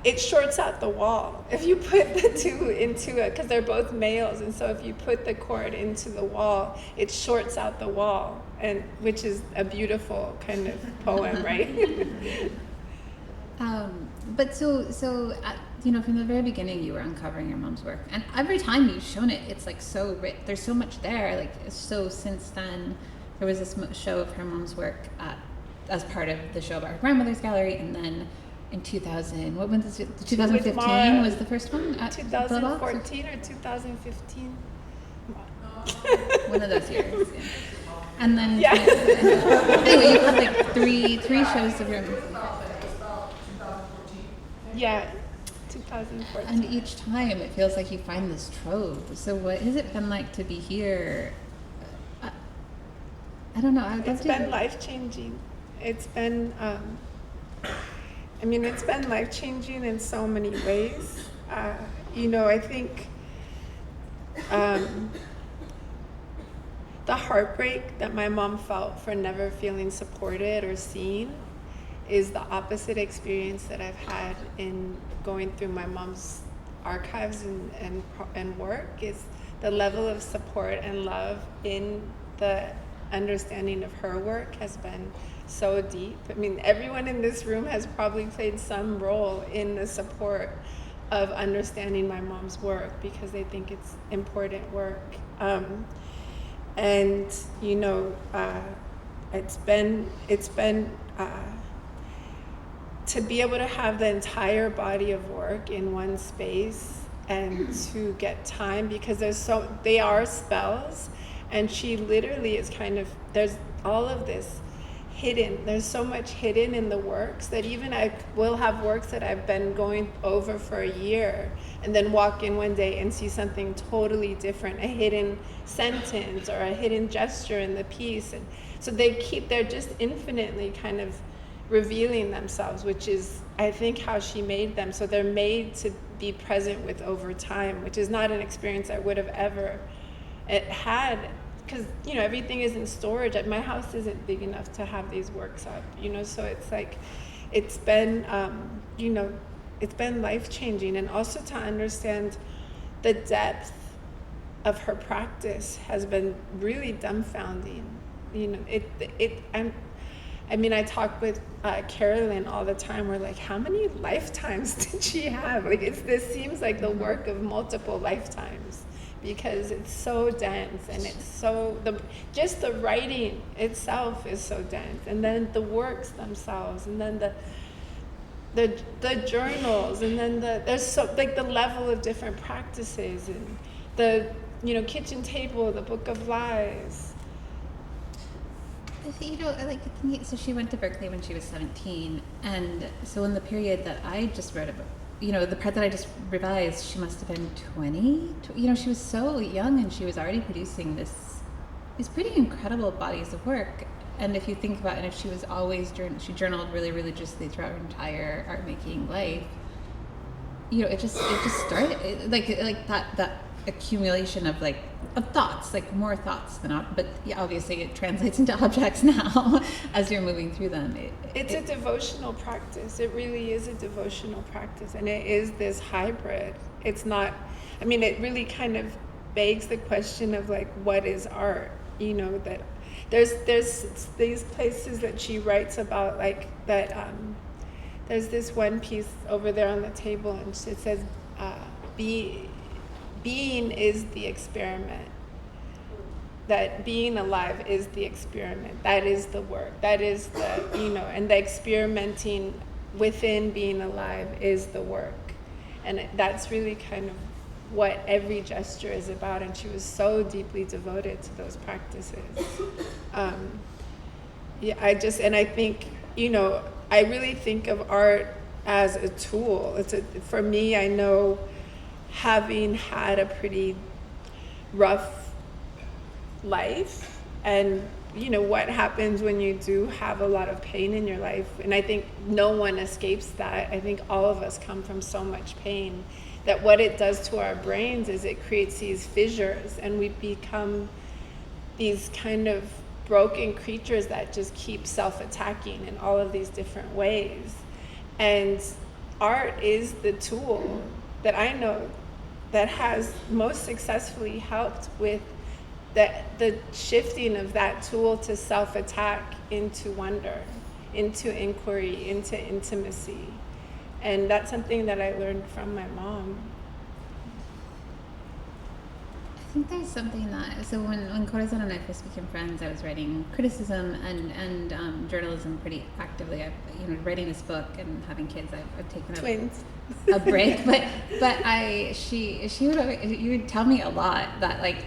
it shorts out the wall. If you put the two into it, because they're both males, and so if you put the cord into the wall, it shorts out the wall, and which is a beautiful kind of poem, right? But so from the very beginning, you were uncovering your mom's work, and every time you've shown it, it's like so rich. There's so much there. Like, so since then, there was this show of her mom's work as part of the show about her grandmother's gallery, and then in 2000, what was it? 2015 was the first one? 2014 or 2015? One of those years. Yeah. And then, yeah. Anyway, you had like three shows of your. Yeah, 2014. And each time it feels like you find this trove. So what has it been like to be here? I don't know. It's been life-changing. It's been, it's been life-changing in so many ways. I think the heartbreak that my mom felt for never feeling supported or seen is the opposite experience that I've had in going through my mom's archives and work. Is the level of support and love in the understanding of her work has been so deep. I mean, everyone in this room has probably played some role in the support of understanding my mom's work because they think it's important work. And you know, it's been to be able to have the entire body of work in one space and to get time, because they are spells, and she literally is kind of, there's all of this hidden, there's so much hidden in the works that even I will have works that I've been going over for a year and then walk in one day and see something totally different, a hidden sentence or a hidden gesture in the piece. And so they're just infinitely kind of revealing themselves, which is, I think, how she made them. So they're made to be present with over time, which is not an experience I would have ever had, because, you know, everything is in storage. My house isn't big enough to have these works up, you know, so it's like, it's been, you know, it's been life-changing. And also to understand the depth of her practice has been really dumbfounding. You know, I talk with Carolyn all the time. We're like, how many lifetimes did she have? Like, this seems like the work of multiple lifetimes, because it's so dense, and it's so, just the writing itself is so dense, and then the works themselves, and then the journals, and then there's so, like, the level of different practices, and the, you know, kitchen table, the Book of Lies. You know, like, so she went to Berkeley when she was 17, and so in the period that I just wrote about, you know, the part that I just revised, she must have been 20. You know, she was so young, and she was already producing these pretty incredible bodies of work. And if you think about it, if she was always she journaled really religiously throughout her entire art making life, you know, it just started like that accumulation of thoughts, like more thoughts than but yeah, obviously it translates into objects now as you're moving through them. It's a devotional practice. It really is a devotional practice, and it is this hybrid. It's not, I mean, it really kind of begs the question of, like, what is art? You know, that there's these places that she writes about, like that. There's this one piece over there on the table, and it says, being is the experiment. That being alive is the experiment. That is the work. That is the, you know, and the experimenting within being alive is the work. And that's really kind of what every gesture is about. And she was so deeply devoted to those practices. I think, you know, I really think of art as a tool. For me, I know, having had a pretty rough life, and you know what happens when you do have a lot of pain in your life, and I think no one escapes that. I think all of us come from so much pain that what it does to our brains is it creates these fissures, and we become these kind of broken creatures that just keep self-attacking in all of these different ways. And art is the tool that I know that has most successfully helped with the shifting of that tool to self-attack into wonder, into inquiry, into intimacy. And that's something that I learned from my mom. I think there's something so when Corazon and I first became friends, I was writing criticism and journalism pretty actively. Writing this book and having kids, I've taken Twins. a break, but she would tell me a lot that, like,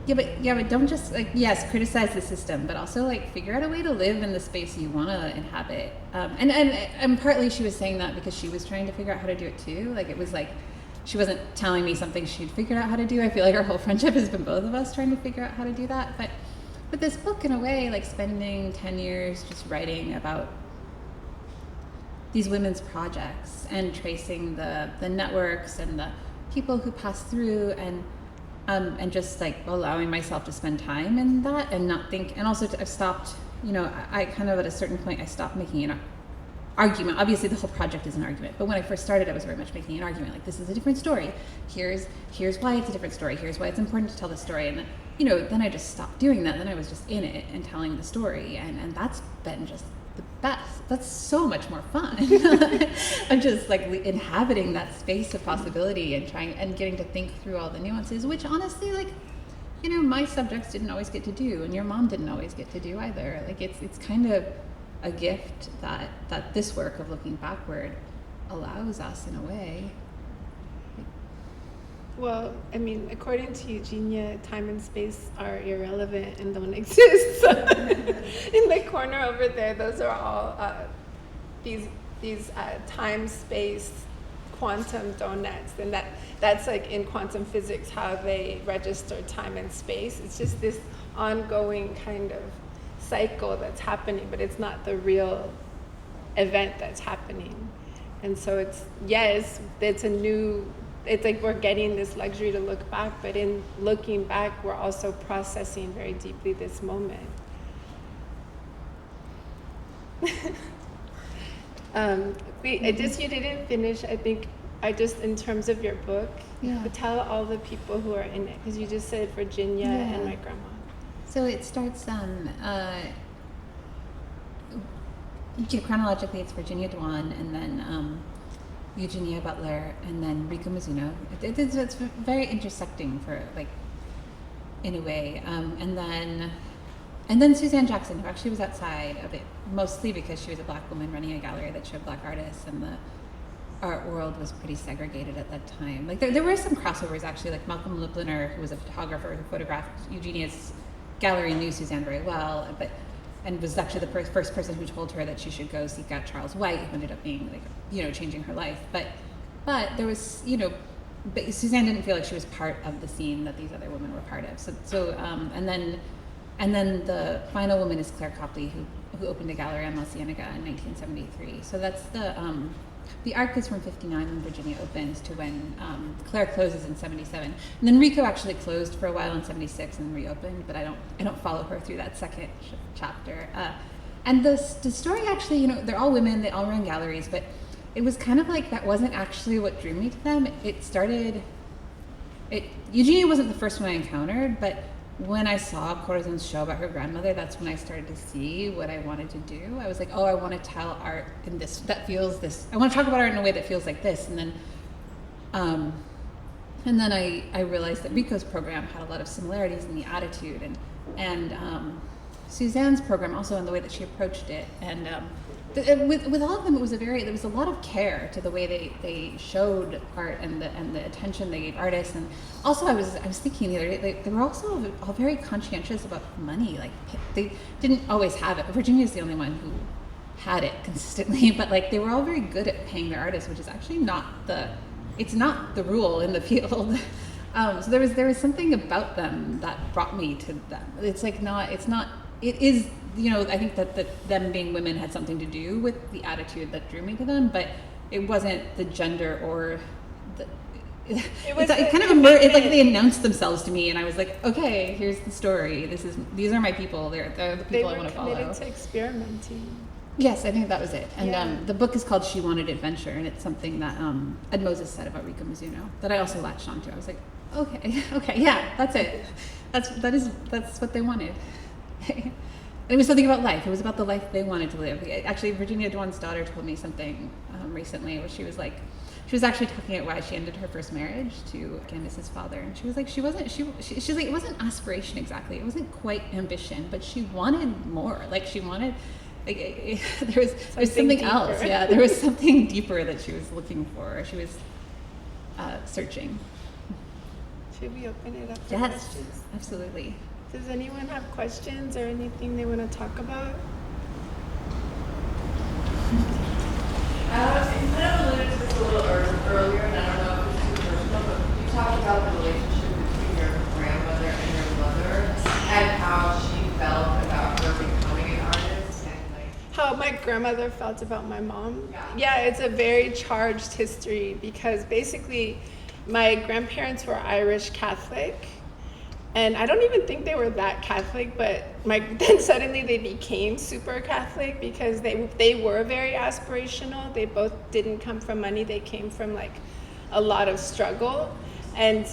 yeah, but don't just, like, yes, criticize the system, but also, like, figure out a way to live in the space you want to inhabit. And partly she was saying that because she was trying to figure out how to do it too. Like, it was like she wasn't telling me something she'd figured out how to do. I feel like our whole friendship has been both of us trying to figure out how to do that. But with this book, in a way, like, spending 10 years just writing about these women's projects and tracing the networks and the people who pass through, and and just like allowing myself to spend time in that and not think, and also I've stopped, I kind of at a certain point I stopped making an argument. Obviously the whole project is an argument, but when I first started I was very much making an argument, like this is a different story, here's why it's a different story, here's why it's important to tell the story, and then, then I just stopped doing that. Then I was just in it and telling the story, and that's been just the best. That's so much more fun. I'm just like inhabiting that space of possibility and trying and getting to think through all the nuances, which honestly, like, my subjects didn't always get to do, and your mom didn't always get to do either. Like it's kind of a gift that this work of looking backward allows us in a way. Well, I mean, according to Eugenia, time and space are irrelevant and don't exist. So in the corner over there, those are all these time-space quantum donuts, and that's like in quantum physics how they register time and space. It's just this ongoing kind of cycle that's happening, but it's not the real event that's happening. And so it's like we're getting this luxury to look back, but in looking back, we're also processing very deeply this moment. You didn't finish, I think, in terms of your book, but tell all the people who are in it, because you just said Virginia and my grandma. So it starts, chronologically it's Virginia Dwan, and then Eugenia Butler, and then Rika Mizuno. It's very intersecting for, like, in a way. And then Suzanne Jackson, who actually was outside of it, mostly because she was a Black woman running a gallery that showed Black artists, and the art world was pretty segregated at that time. Like there were some crossovers actually, like Malcolm Lipplener, who was a photographer who photographed Eugenia's gallery, knew Suzanne very well, and was actually the first person who told her that she should go seek out Charles White, who ended up being, like, changing her life. But there was, but Suzanne didn't feel like she was part of the scene that these other women were part of. So and then the final woman is Claire Copley, who opened a gallery on La Cienega in 1973. So that's the arc is from 59 when Virginia opens to when Claire closes in 77. And then Rico actually closed for a while in 76 and reopened, but I don't follow her through that second chapter. And the story actually, they're all women, they all run galleries, but it was kind of like that wasn't actually what drew me to them. Eugenia wasn't the first one I encountered, but when I saw Corazon's show about her grandmother, that's when I started to see what I wanted to do. I was like, I want to tell art in this, that feels this. I want to talk about art in a way that feels like this. And then I realized that Rico's program had a lot of similarities in the attitude, and Suzanne's program also in the way that she approached it. And with all of them, there was a lot of care to the way they showed art and the attention they gave artists. And also I was thinking the other day, they were also all very conscientious about money. Like they didn't always have it. Virginia's the only one who had it consistently, but like they were all very good at paying their artists, which is actually not the rule in the field. So there was something about them that brought me to them. It is, I think that them being women had something to do with the attitude that drew me to them, but it wasn't the gender or it's like they announced themselves to me, and I was like, okay, here's the story. These are my people. They're the people I want to follow. They were committed to experimenting. Yes, I think that was it. And the book is called She Wanted Adventure, and it's something that Ed Moses said about Rika Mizuno that I also latched onto. I was like, okay, yeah, that's it. That's what they wanted. It was something about life. It was about the life they wanted to live. Actually, Virginia Dwan's daughter told me something recently where she was actually talking about why she ended her first marriage to Candace's father, and she was like, she's like, it wasn't aspiration exactly. It wasn't quite ambition, but she wanted more. Like she wanted, there was something deeper. Else. Yeah, there was something deeper that she was looking for. She was searching. Should we open it up for questions? Yes, absolutely. Does anyone have questions or anything they want to talk about? You kind of alluded to this a little earlier, and I don't know if it's too personal, but you talked about the relationship between your grandmother and your mother, and how she felt about her becoming an artist, and how my grandmother felt about my mom. Yeah, it's a very charged history because basically my grandparents were Irish Catholic, and I don't even think they were that Catholic, but then suddenly they became super Catholic because they were very aspirational. They both didn't come from money. They came from like a lot of struggle. And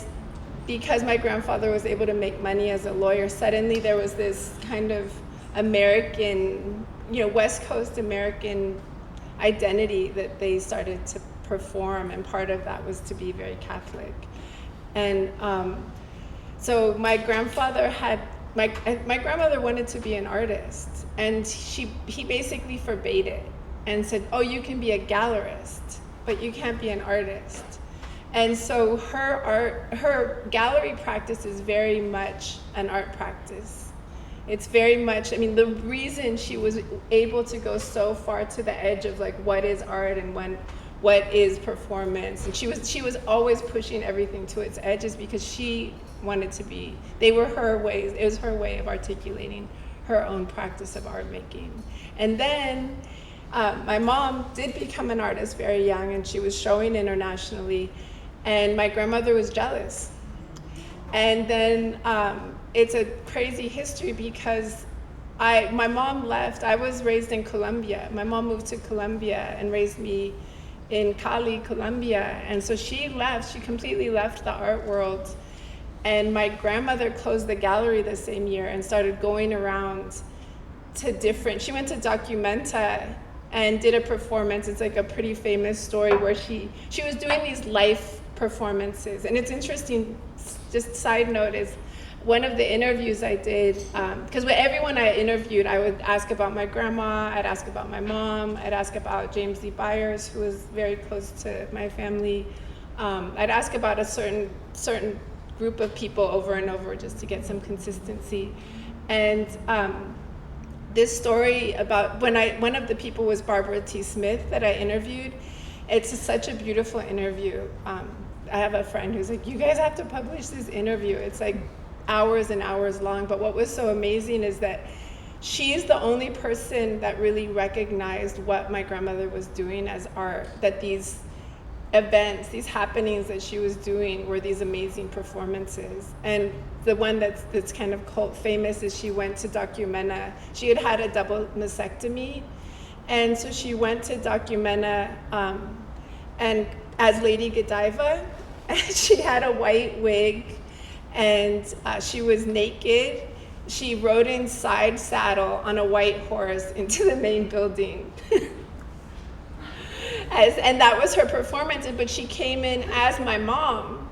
because my grandfather was able to make money as a lawyer, suddenly there was this kind of American, West Coast American identity that they started to perform, and part of that was to be very Catholic. And so my grandfather had, my grandmother wanted to be an artist, and he basically forbade it and said, oh, you can be a gallerist, but you can't be an artist. And so her gallery practice is very much an art practice. It's very much, the reason she was able to go so far to the edge of like what is art and what is performance, and she was always pushing everything to its edges because she wanted to be, they were her ways, it was her way of articulating her own practice of art making. And then my mom did become an artist very young, and she was showing internationally, and my grandmother was jealous. And then it's a crazy history because my mom left. I was raised in Colombia. My mom moved to Colombia and raised me in Cali, Colombia. And so she left, she completely left the art world. And my grandmother closed the gallery the same year and started going around to she went to Documenta and did a performance. It's like a pretty famous story where she was doing these life performances. And it's interesting, just side note, is one of the interviews I did, because with everyone I interviewed, I would ask about my grandma, I'd ask about my mom, I'd ask about James Lee Byers, who was very close to my family. I'd ask about a certain group of people over and over just to get some consistency. And this story about one of the people was Barbara T. Smith that I interviewed. It's such a beautiful interview. I have a friend who's like, you guys have to publish this interview. It's like hours and hours long. But what was so amazing is that she's the only person that really recognized what my grandmother was doing as art, that these events, these happenings that she was doing were these amazing performances. And the one that's kind of cult famous is she went to Documenta. She had a double mastectomy, and so she went to Documenta and as Lady Godiva, and she had a white wig, and she was naked. She rode in side saddle on a white horse into the main building. And that was her performance, but she came in as my mom,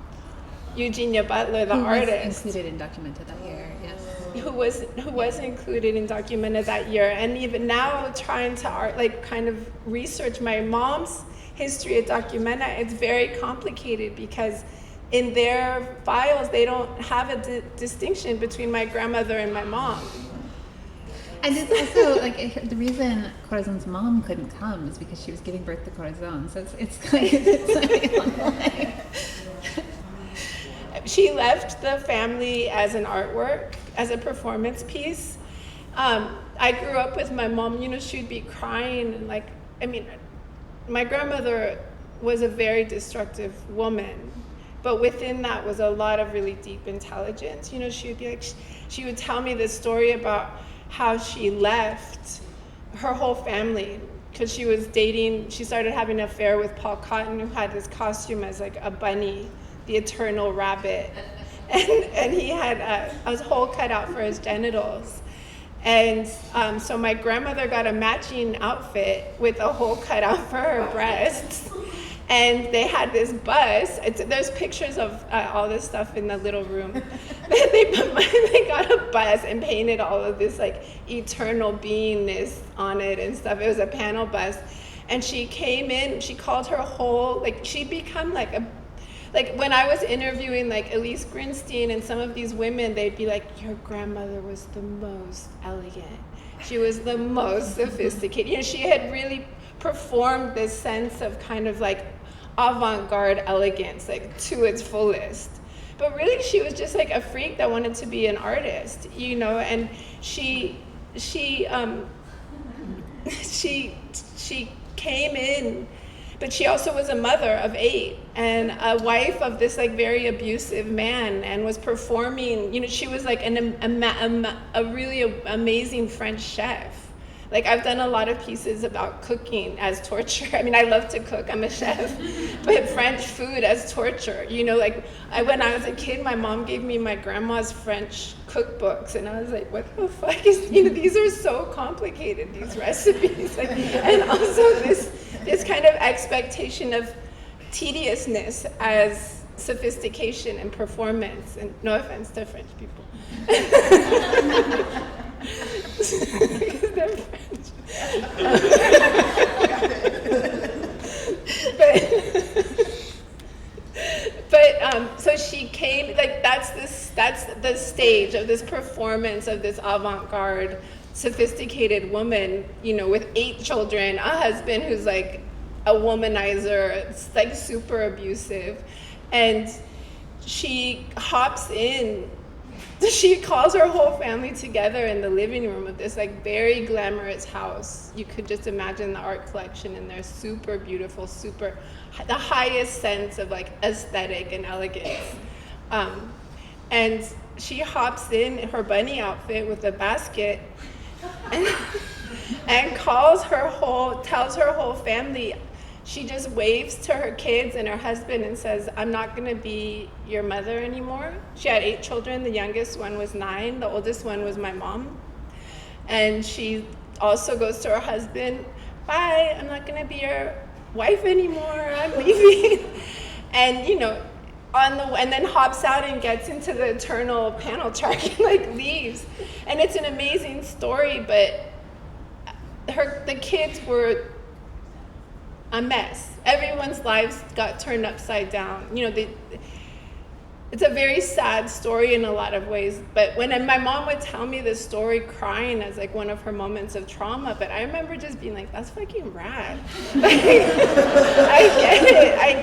Eugenia Butler, the artist. Who was included in Documenta that year, yes. Who was included in Documenta that year. And even now trying to kind of research my mom's history at Documenta, it's very complicated because in their files, they don't have a distinction between my grandmother and my mom. And it's also like the reason Corazon's mom couldn't come is because she was giving birth to Corazon. So it's like She left the family as an artwork, as a performance piece. I grew up with my mom. She'd be crying, and my grandmother was a very destructive woman, but within that was a lot of really deep intelligence. She would be like, she would tell me this story about how she left her whole family because she started having an affair with Paul Cotton, who had this costume as like a bunny, the eternal rabbit, and he had a hole cut out for his genitals. And so my grandmother got a matching outfit with a hole cut out for her breasts. And they had this bus. There's pictures of all this stuff in the little room. They got a bus and painted all of this eternal beingness on it and stuff. It was a panel bus. And she came in, she called her whole, she'd become when I was interviewing Elise Grinstein and some of these women, they'd be like, your grandmother was the most elegant. She was the most sophisticated. She had really performed this sense of kind of avant-garde elegance, to its fullest. But really, she was just a freak that wanted to be an artist, and she came in. But she also was a mother of 8 and a wife of this like very abusive man, and was performing, you know, she was like a really amazing French chef. Like, I've done a lot of pieces about cooking as torture. I mean, I love to cook, I'm a chef, but French food as torture. You know, like, when I was a kid, my mom gave me my grandma's French cookbooks, and I was like, what the fuck is, you know, these are so complicated, these recipes. Like, and also this kind of expectation of tediousness as sophistication and performance, and no offense to French people. Because they're French. So she came, like, that's the stage of this performance of this avant-garde, sophisticated woman, you know, with 8 children, a husband who's like a womanizer, it's like super abusive, and she hops in. She calls her whole family together in the living room of this like very glamorous house. You could just imagine the art collection in there, super beautiful, super, the highest sense of like aesthetic and elegance. And she hops in her bunny outfit with a basket and tells her whole family. She just waves to her kids and her husband and says, I'm not gonna be your mother anymore. She had 8 children, the youngest one was 9, the oldest one was my mom. And she also goes to her husband, bye, I'm not gonna be your wife anymore, I'm leaving. And you know, and then hops out and gets into the eternal panel truck and like leaves. And it's an amazing story, but the kids were a mess. Everyone's lives got turned upside down. You know, it's a very sad story in a lot of ways. But when my mom would tell me this story, crying as like one of her moments of trauma, but I remember just being like, that's fucking rad. I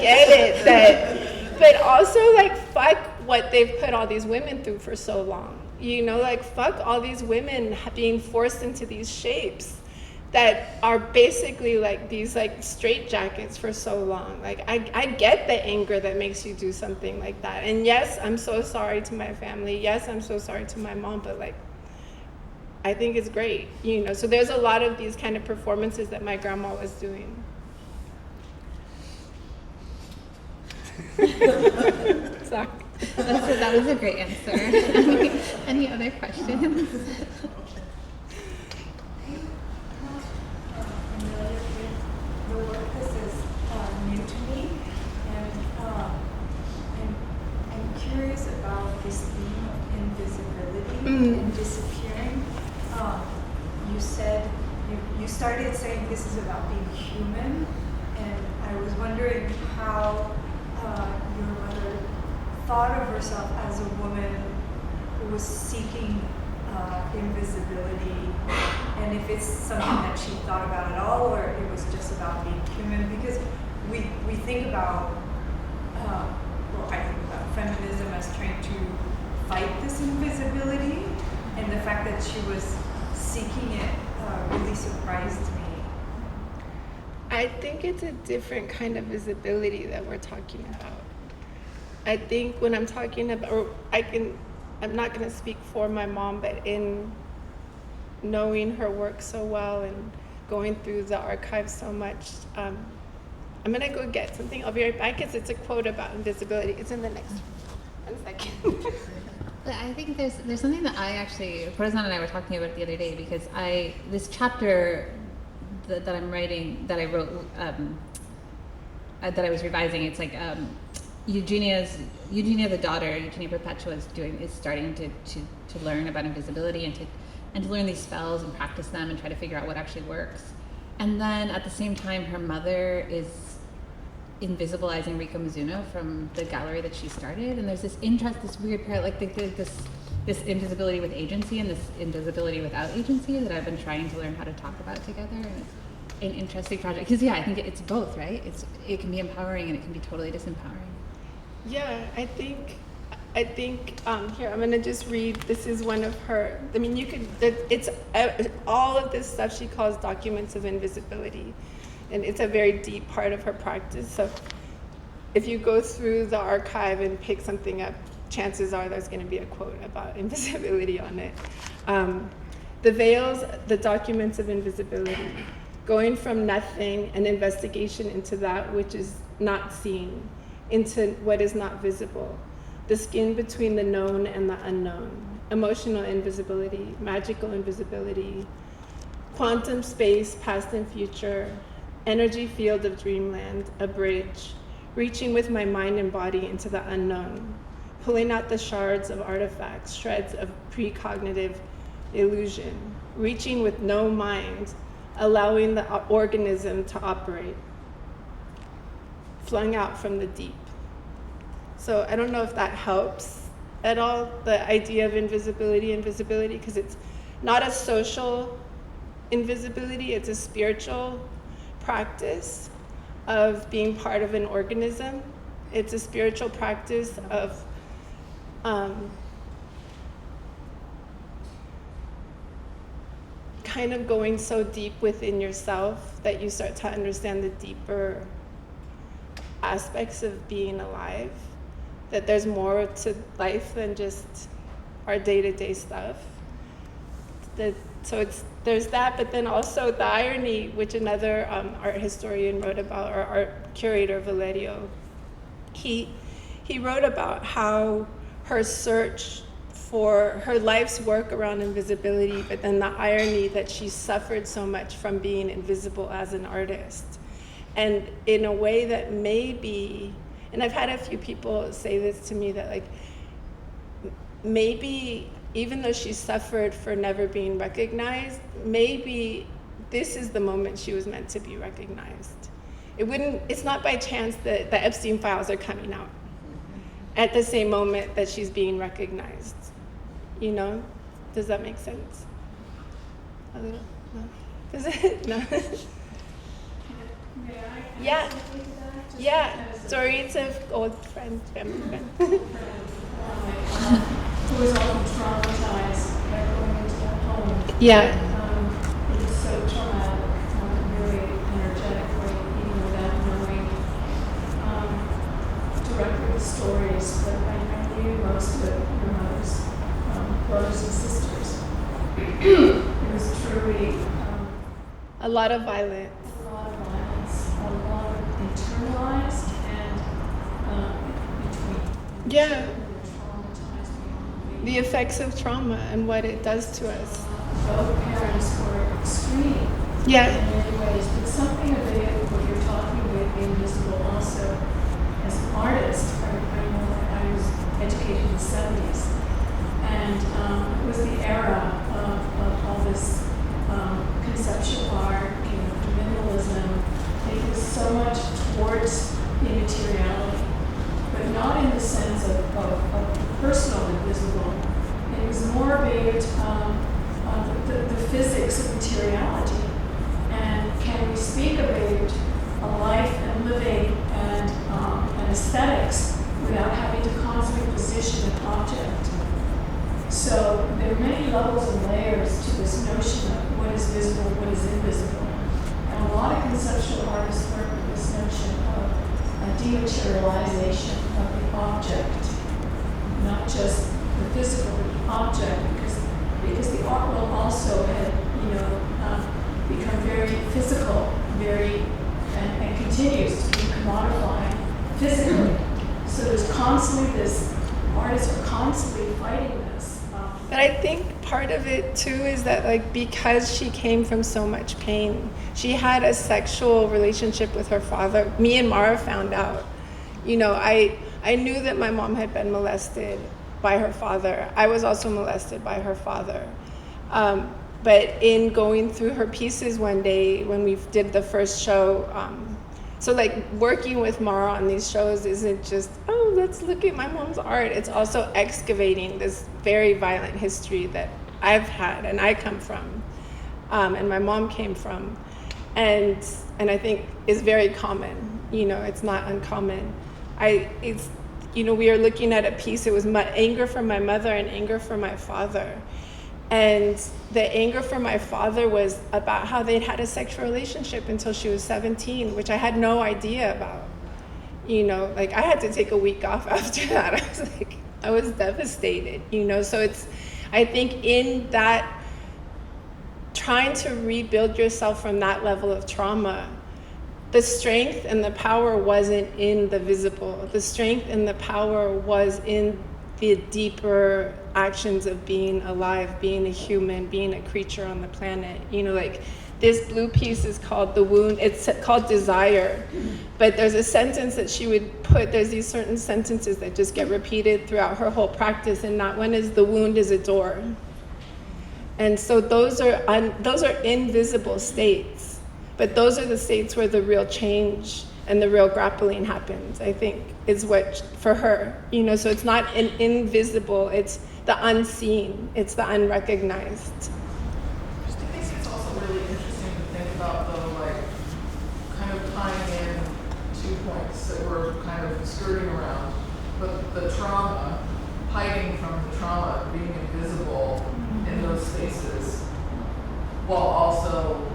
get it. But also like, fuck what they've put all these women through for so long. You know, like, fuck all these women being forced into these shapes that are basically like these like straitjackets for so long. Like, I get the anger that makes you do something like that. And yes, I'm so sorry to my family. Yes, I'm so sorry to my mom, but like, I think it's great, you know. So there's a lot of these kind of performances that my grandma was doing. Sorry. That was a great answer. Any other questions? Curious about this theme of invisibility and disappearing. You said, you started saying this is about being human, and I was wondering how your mother thought of herself as a woman who was seeking invisibility, and if it's something that she thought about at all, or it was just about being human, because we think about I think about feminism as trying to fight this invisibility, and the fact that she was seeking it really surprised me. I think it's a different kind of visibility that we're talking about. I think when I'm talking about, I'm not going to speak for my mom, but in knowing her work so well and going through the archives so much, I'm gonna go get something. I'll be right back because it's a quote about invisibility. It's in the next 1 second. I think there's something that Corazon and I were talking about the other day, because this chapter that I'm writing, that I wrote, that I was revising, it's like Eugenia the daughter, Eugenia Perpetua is starting to learn about invisibility and to learn these spells and practice them and try to figure out what actually works. And then at the same time, her mother is invisibilizing Rico Mizuno from the gallery that she started. And there's this weird pair, like this invisibility with agency and this invisibility without agency that I've been trying to learn how to talk about together. And it's an interesting project. Because I think it's both, right? It can be empowering and it can be totally disempowering. Yeah, I think here, I'm gonna just read, this is one of her, I mean, it's all of this stuff she calls documents of invisibility. And it's a very deep part of her practice. So if you go through the archive and pick something up, chances are there's going to be a quote about invisibility on it. The veils, the documents of invisibility, going from nothing, an investigation into that which is not seen, into what is not visible, the skin between the known and the unknown, emotional invisibility, magical invisibility, quantum space, past and future, energy field of dreamland, a bridge, reaching with my mind and body into the unknown, pulling out the shards of artifacts, shreds of precognitive illusion, reaching with no mind, allowing the organism to operate, flung out from the deep. So I don't know if that helps at all, the idea of invisibility, because it's not a social invisibility, it's a spiritual practice of being part of an organism. It's a spiritual practice of kind of going so deep within yourself that you start to understand the deeper aspects of being alive, that there's more to life than just our day-to-day stuff. There's that, but then also the irony, which another art historian wrote about, or art curator, Valerio. He wrote about how her search for her life's work around invisibility, but then the irony that she suffered so much from being invisible as an artist. And in a way that maybe, and I've had a few people say this to me, that like, maybe even though she suffered for never being recognized, maybe this is the moment she was meant to be recognized. It's not by chance that the Epstein files are coming out at the same moment that she's being recognized. You know? Does that make sense? A little? No? Does it? No? May I? Yeah. Speak to that? Just Yeah. because Stories of old friends, family friends. who was often traumatized by going into that home. Yeah. It was so traumatic, really energetically, even without knowing directly the stories. But I knew most of your mother's brothers and sisters. It was truly A lot of violence. a lot of violence, a lot of internalized and between. Yeah. Traumatized beyond belief. The effects of trauma and what it does to us. Both parents were extreme Yeah. in many ways, but something of it, what you're talking about, being visible also as an artist. I know that I was educated in the 70s, and it was the era of all this conceptual art, minimalism. It was so much towards immateriality, but not in the sense of personal invisible. It was more about the physics of materiality, and can we speak about a life and living and aesthetics without having to constantly position an object. So there are many levels and layers to this notion of what is visible, what is invisible. And a lot of conceptual artists work with this notion of a dematerialization of the object, not just the physical, but the object, because the art will also have, become very physical, and continues to be commodified physically. So there's constantly this, artists are constantly fighting this. But I think part of it too is that, like, because she came from so much pain, she had a sexual relationship with her father. Me and Mara found out. I knew that my mom had been molested by her father. I was also molested by her father. But in going through her pieces one day when we did the first show, so like working with Mara on these shows isn't just, oh, let's look at my mom's art. It's also excavating this very violent history that I've had and I come from, and my mom came from, and I think is very common. It's not uncommon. We are looking at a piece. It was anger for my mother and anger for my father, And the anger from my father was about how they'd had a sexual relationship until she was 17, which I had no idea about. You know, like I had to take a week off after that. I was devastated, you know? So I think in that, trying to rebuild yourself from that level of trauma, the strength and the power wasn't in the visible. The strength and the power was in the deeper actions of being alive, being a human, being a creature on the planet. You know, like this blue piece is called The Wound. It's called Desire. But there's a sentence that she would put, there's these certain sentences that just get repeated throughout her whole practice, and that one is, the wound is a door. And so those are invisible states, but those are the states where the real change and the real grappling happens, I think, is what, for her, you know, so it's not an invisible, it's the unseen, it's the unrecognized. I think it's also really interesting to think about, though, like, kind of tying in 2 points that we're kind of skirting around, but the trauma, hiding from the trauma, being invisible in those spaces, while also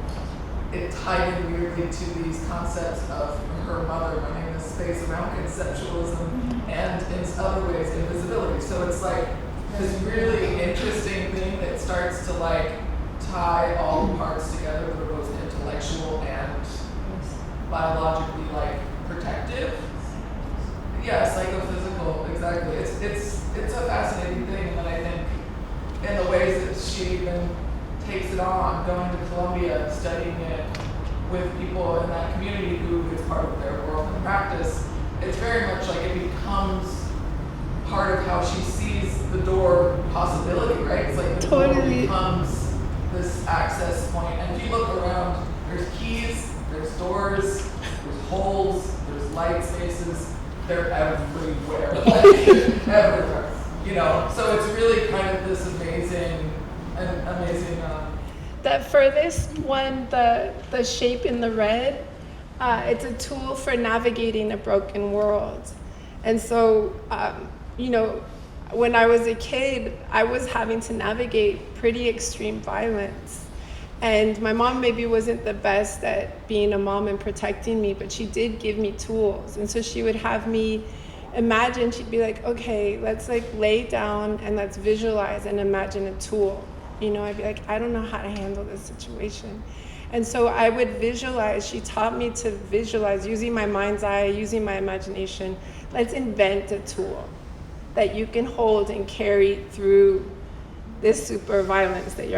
it tied in weirdly to these concepts of her mother running this space around conceptualism and in other ways invisibility. So it's like this really interesting thing that starts to like tie all the parts together that are both intellectual and biologically like protective. Yeah, psychophysical, exactly. It's a fascinating thing, and I think in the ways that she even takes it on, going to Columbia, studying it with people in that community who is part of their world and practice, it's very much like it becomes part of how she sees the door possibility, right? It's like the door becomes this access point. And if you look around, there's keys, there's doors, there's holes, there's light spaces, they're everywhere, like, everywhere, you know? So it's really kind of this amazing. The furthest one, the shape in the red, it's a tool for navigating a broken world. And so, you know, when I was a kid, I was having to navigate pretty extreme violence. And my mom maybe wasn't the best at being a mom and protecting me, but she did give me tools. And so she would have me imagine, she'd be like, okay, let's like lay down and let's visualize and imagine a tool. You know, I'd be like, I don't know how to handle this situation. And so I would visualize, she taught me to visualize using my mind's eye, using my imagination. Let's invent a tool that you can hold and carry through this super violence that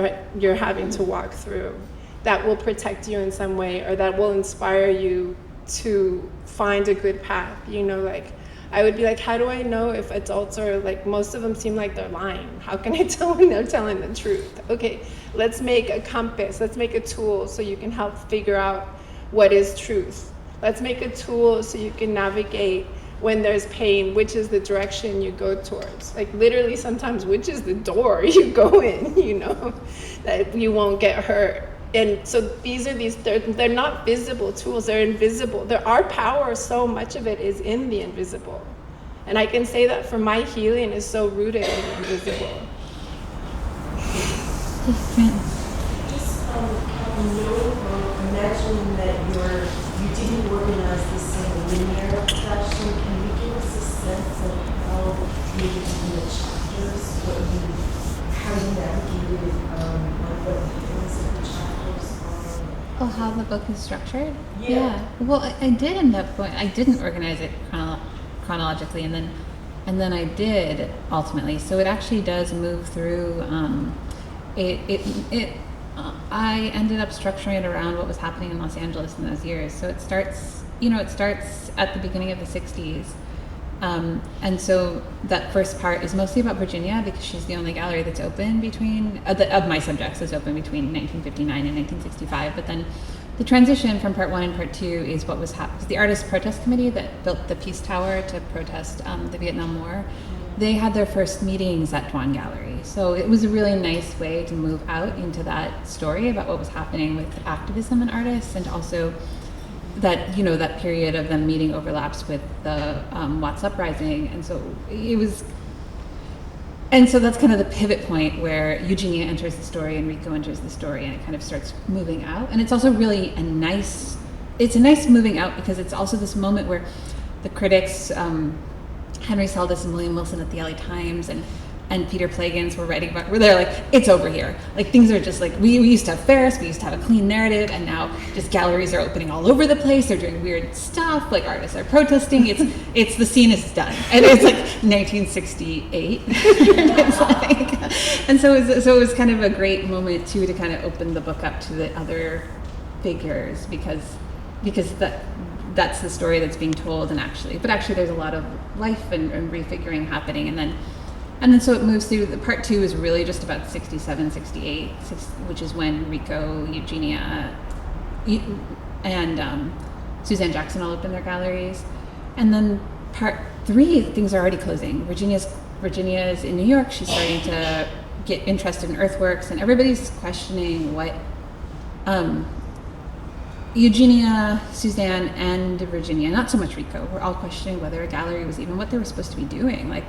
you're having to walk through, that will protect you in some way, or that will inspire you to find a good path. You know, like, I would be like, how do I know if adults are like, most of them seem like they're lying. How can I tell when they're telling the truth? Okay, let's make a compass. Let's make a tool so you can help figure out what is truth. Let's make a tool so you can navigate when there's pain, which is the direction you go towards. Like literally sometimes, which is the door you go in, you know, that you won't get hurt. And so they're not visible tools, they're invisible. Our power, so much of it is in the invisible. And I can say that for my healing is so rooted in the invisible. Just imagining that you didn't organize this in a linear fashion. Can you give us a sense of how maybe in the chapters, how you navigated what the things of the chapters are? Oh, how the book is structured? Yeah. Well, I did end up going. I didn't organize it chronologically, and then I did ultimately. So it actually does move through. I ended up structuring it around what was happening in Los Angeles in those years. So it starts at the beginning of the 60s. And so that first part is mostly about Virginia, because she's the only gallery that's open between, of my subjects, is open between 1959 and 1965. But then the transition from part 1 and part 2 is what was happening. The Artist Protest Committee that built the Peace Tower to protest the Vietnam War, they had their first meetings at Dwan Gallery. So it was a really nice way to move out into that story about what was happening with activism and artists, and also that, you know, that period of them meeting overlaps with the Watts Uprising. And so it was, And so that's kind of the pivot point where Eugenia enters the story and Rico enters the story, and it kind of starts moving out. And it's also really a nice moving out, because it's also this moment where the critics, Henry Seldes and William Wilson at the LA Times and Peter Plagans were writing about, where they're like, it's over here. Like, things are just like, we used to have Ferris, we used to have a clean narrative, and now just galleries are opening all over the place. They're doing weird stuff, like artists are protesting. It's the scene is done. And it's like 1968. It's like, and so it was kind of a great moment too, to kind of open the book up to the other figures, because that's the story that's being told, and actually there's a lot of life and refiguring happening, and then so it moves through. The part 2 is really just about 67, 68, which is when Rico, Eugenia, and Suzanne Jackson all open their galleries, and then part 3, things are already closing. Virginia's in New York. She's starting to get interested in earthworks, and everybody's questioning what. Eugenia, Suzanne, and Virginia, not so much Rico, were all questioning whether a gallery was even what they were supposed to be doing. Like,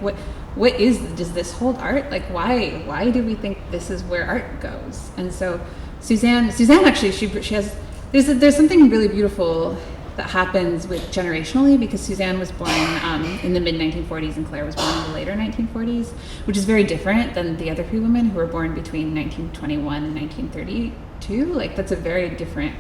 does this hold art? Like, why do we think this is where art goes? And so Suzanne actually, she has, there's something really beautiful that happens with generationally, because Suzanne was born in the mid-1940s and Claire was born in the later 1940s, which is very different than the other 3 women who were born between 1921 and 1932. Like, that's a very different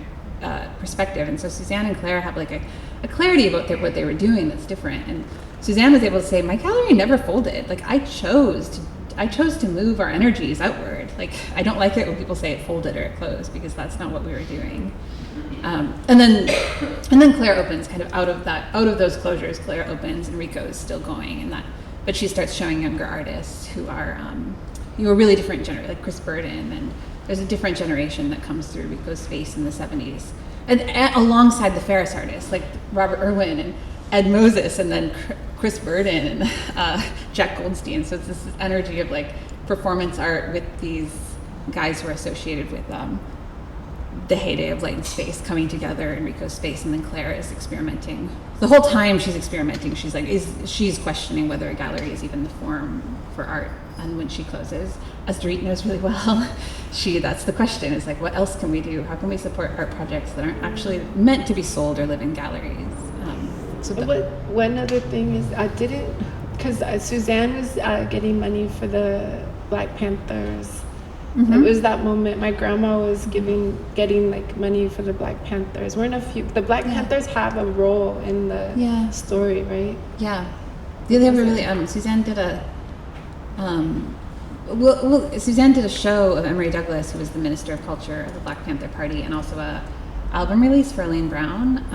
perspective, and so Suzanne and Claire have like a clarity about what they were doing that's different. And Suzanne was able to say, my gallery never folded. Like, I chose to move our energies outward. Like, I don't like it when people say it folded or it closed, because that's not what we were doing. And then Claire opens kind of out of those closures. Claire opens, and Rico is still going, and but she starts showing younger artists who are really different like Chris Burden, and there's a different generation that comes through Rico's space in the 70s. And alongside the Ferris artists, like Robert Irwin and Ed Moses, and then Chris Burden and Jack Goldstein. So it's this energy of like performance art with these guys who are associated with the heyday of light and space coming together in Rico's space. And then Claire is experimenting. The whole time she's experimenting, she's questioning whether a gallery is even the form for art. And when she closes, as Dorit knows really well, that's the question, is like, what else can we do? How can we support art projects that aren't actually meant to be sold or live in galleries? One other thing is, I didn't, because Suzanne was getting money for the Black Panthers. Mm-hmm. It was that moment my grandma was getting like money for the Black Panthers. The Black Panthers have a role in the story, right? Yeah. They have a really, Suzanne did Suzanne did a show of Emory Douglas, who was the Minister of Culture of the Black Panther Party, and also a album release for Elaine Brown.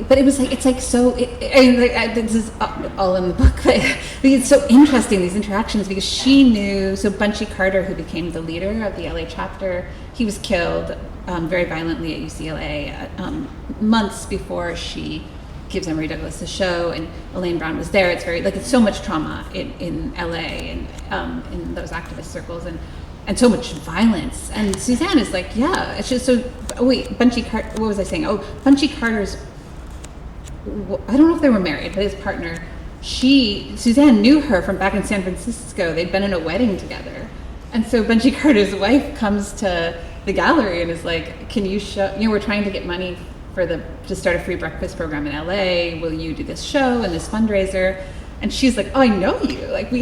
But it was like, it's like so. This is all in the book, but it's so interesting, these interactions, because she knew. So Bunchy Carter, who became the leader of the LA chapter, he was killed very violently at UCLA months before she gives Emory Douglas a show, and Elaine Brown was there. It's very it's so much trauma in LA and in those activist circles, and so much violence. And Suzanne is like, yeah, it's just so. Oh wait, Bunchy Carter. What was I saying? Oh, Bunchy Carter's. I don't know if they were married, but his partner, Suzanne knew her from back in San Francisco. They'd been in a wedding together, and so Bunchy Carter's wife comes to the gallery and is like, "Can you show? We're trying to get money to start a free breakfast program in LA. Will you do this show and this fundraiser?" And she's like, "Oh, I know you. Like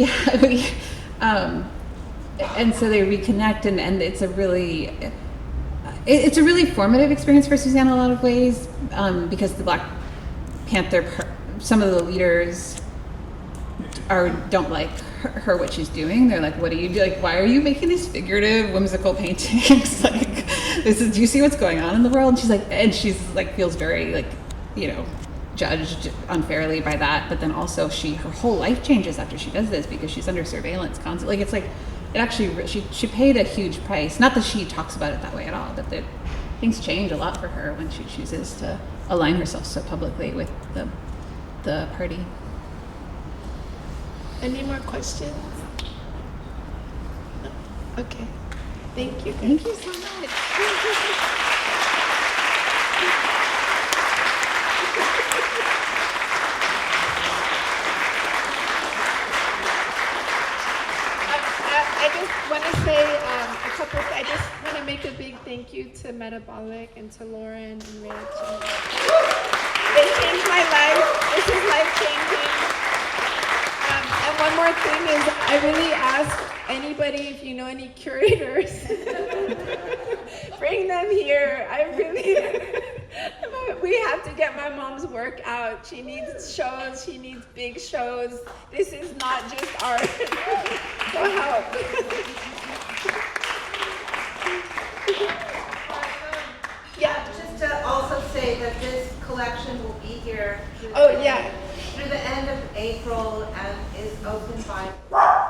and so they reconnect, and it's a really formative experience for Suzanne in a lot of ways, because the Black Panther, some of the leaders don't like her what she's doing. They're like, "What do you do? Like, why are you making these figurative, whimsical paintings? Like, do you see what's going on in the world?" And she's like, feels very judged unfairly by that. But then also her whole life changes after she does this, because she's under surveillance constantly. Like, it's like, it actually, she paid a huge price. Not that she talks about it that way at all, but things change a lot for her when she chooses to align herself so publicly with the party. Any more questions? No? Okay. Thank you. Thank you so much. want to say a couple. I just want to make a big thank you to Metabolic and to Lauren and Rich. They changed my life. This is life changing. And one more thing is, I really ask anybody if you know any curators, bring them here. We have to get my mom's work out. She needs shows. She needs big shows. This is not just art. So help. Yeah. Just to also say that this collection will be here through through the end of April and is open by appointment.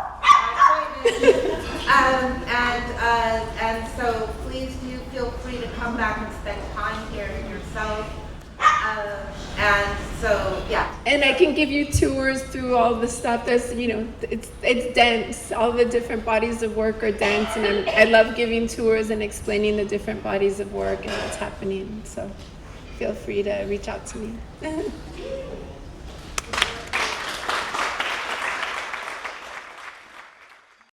And so please do feel free to come back and spend time here yourself. And so, yeah. And I can give you tours through all the stuff that's, it's dense. All the different bodies of work are dense, and I love giving tours and explaining the different bodies of work and what's happening. So feel free to reach out to me.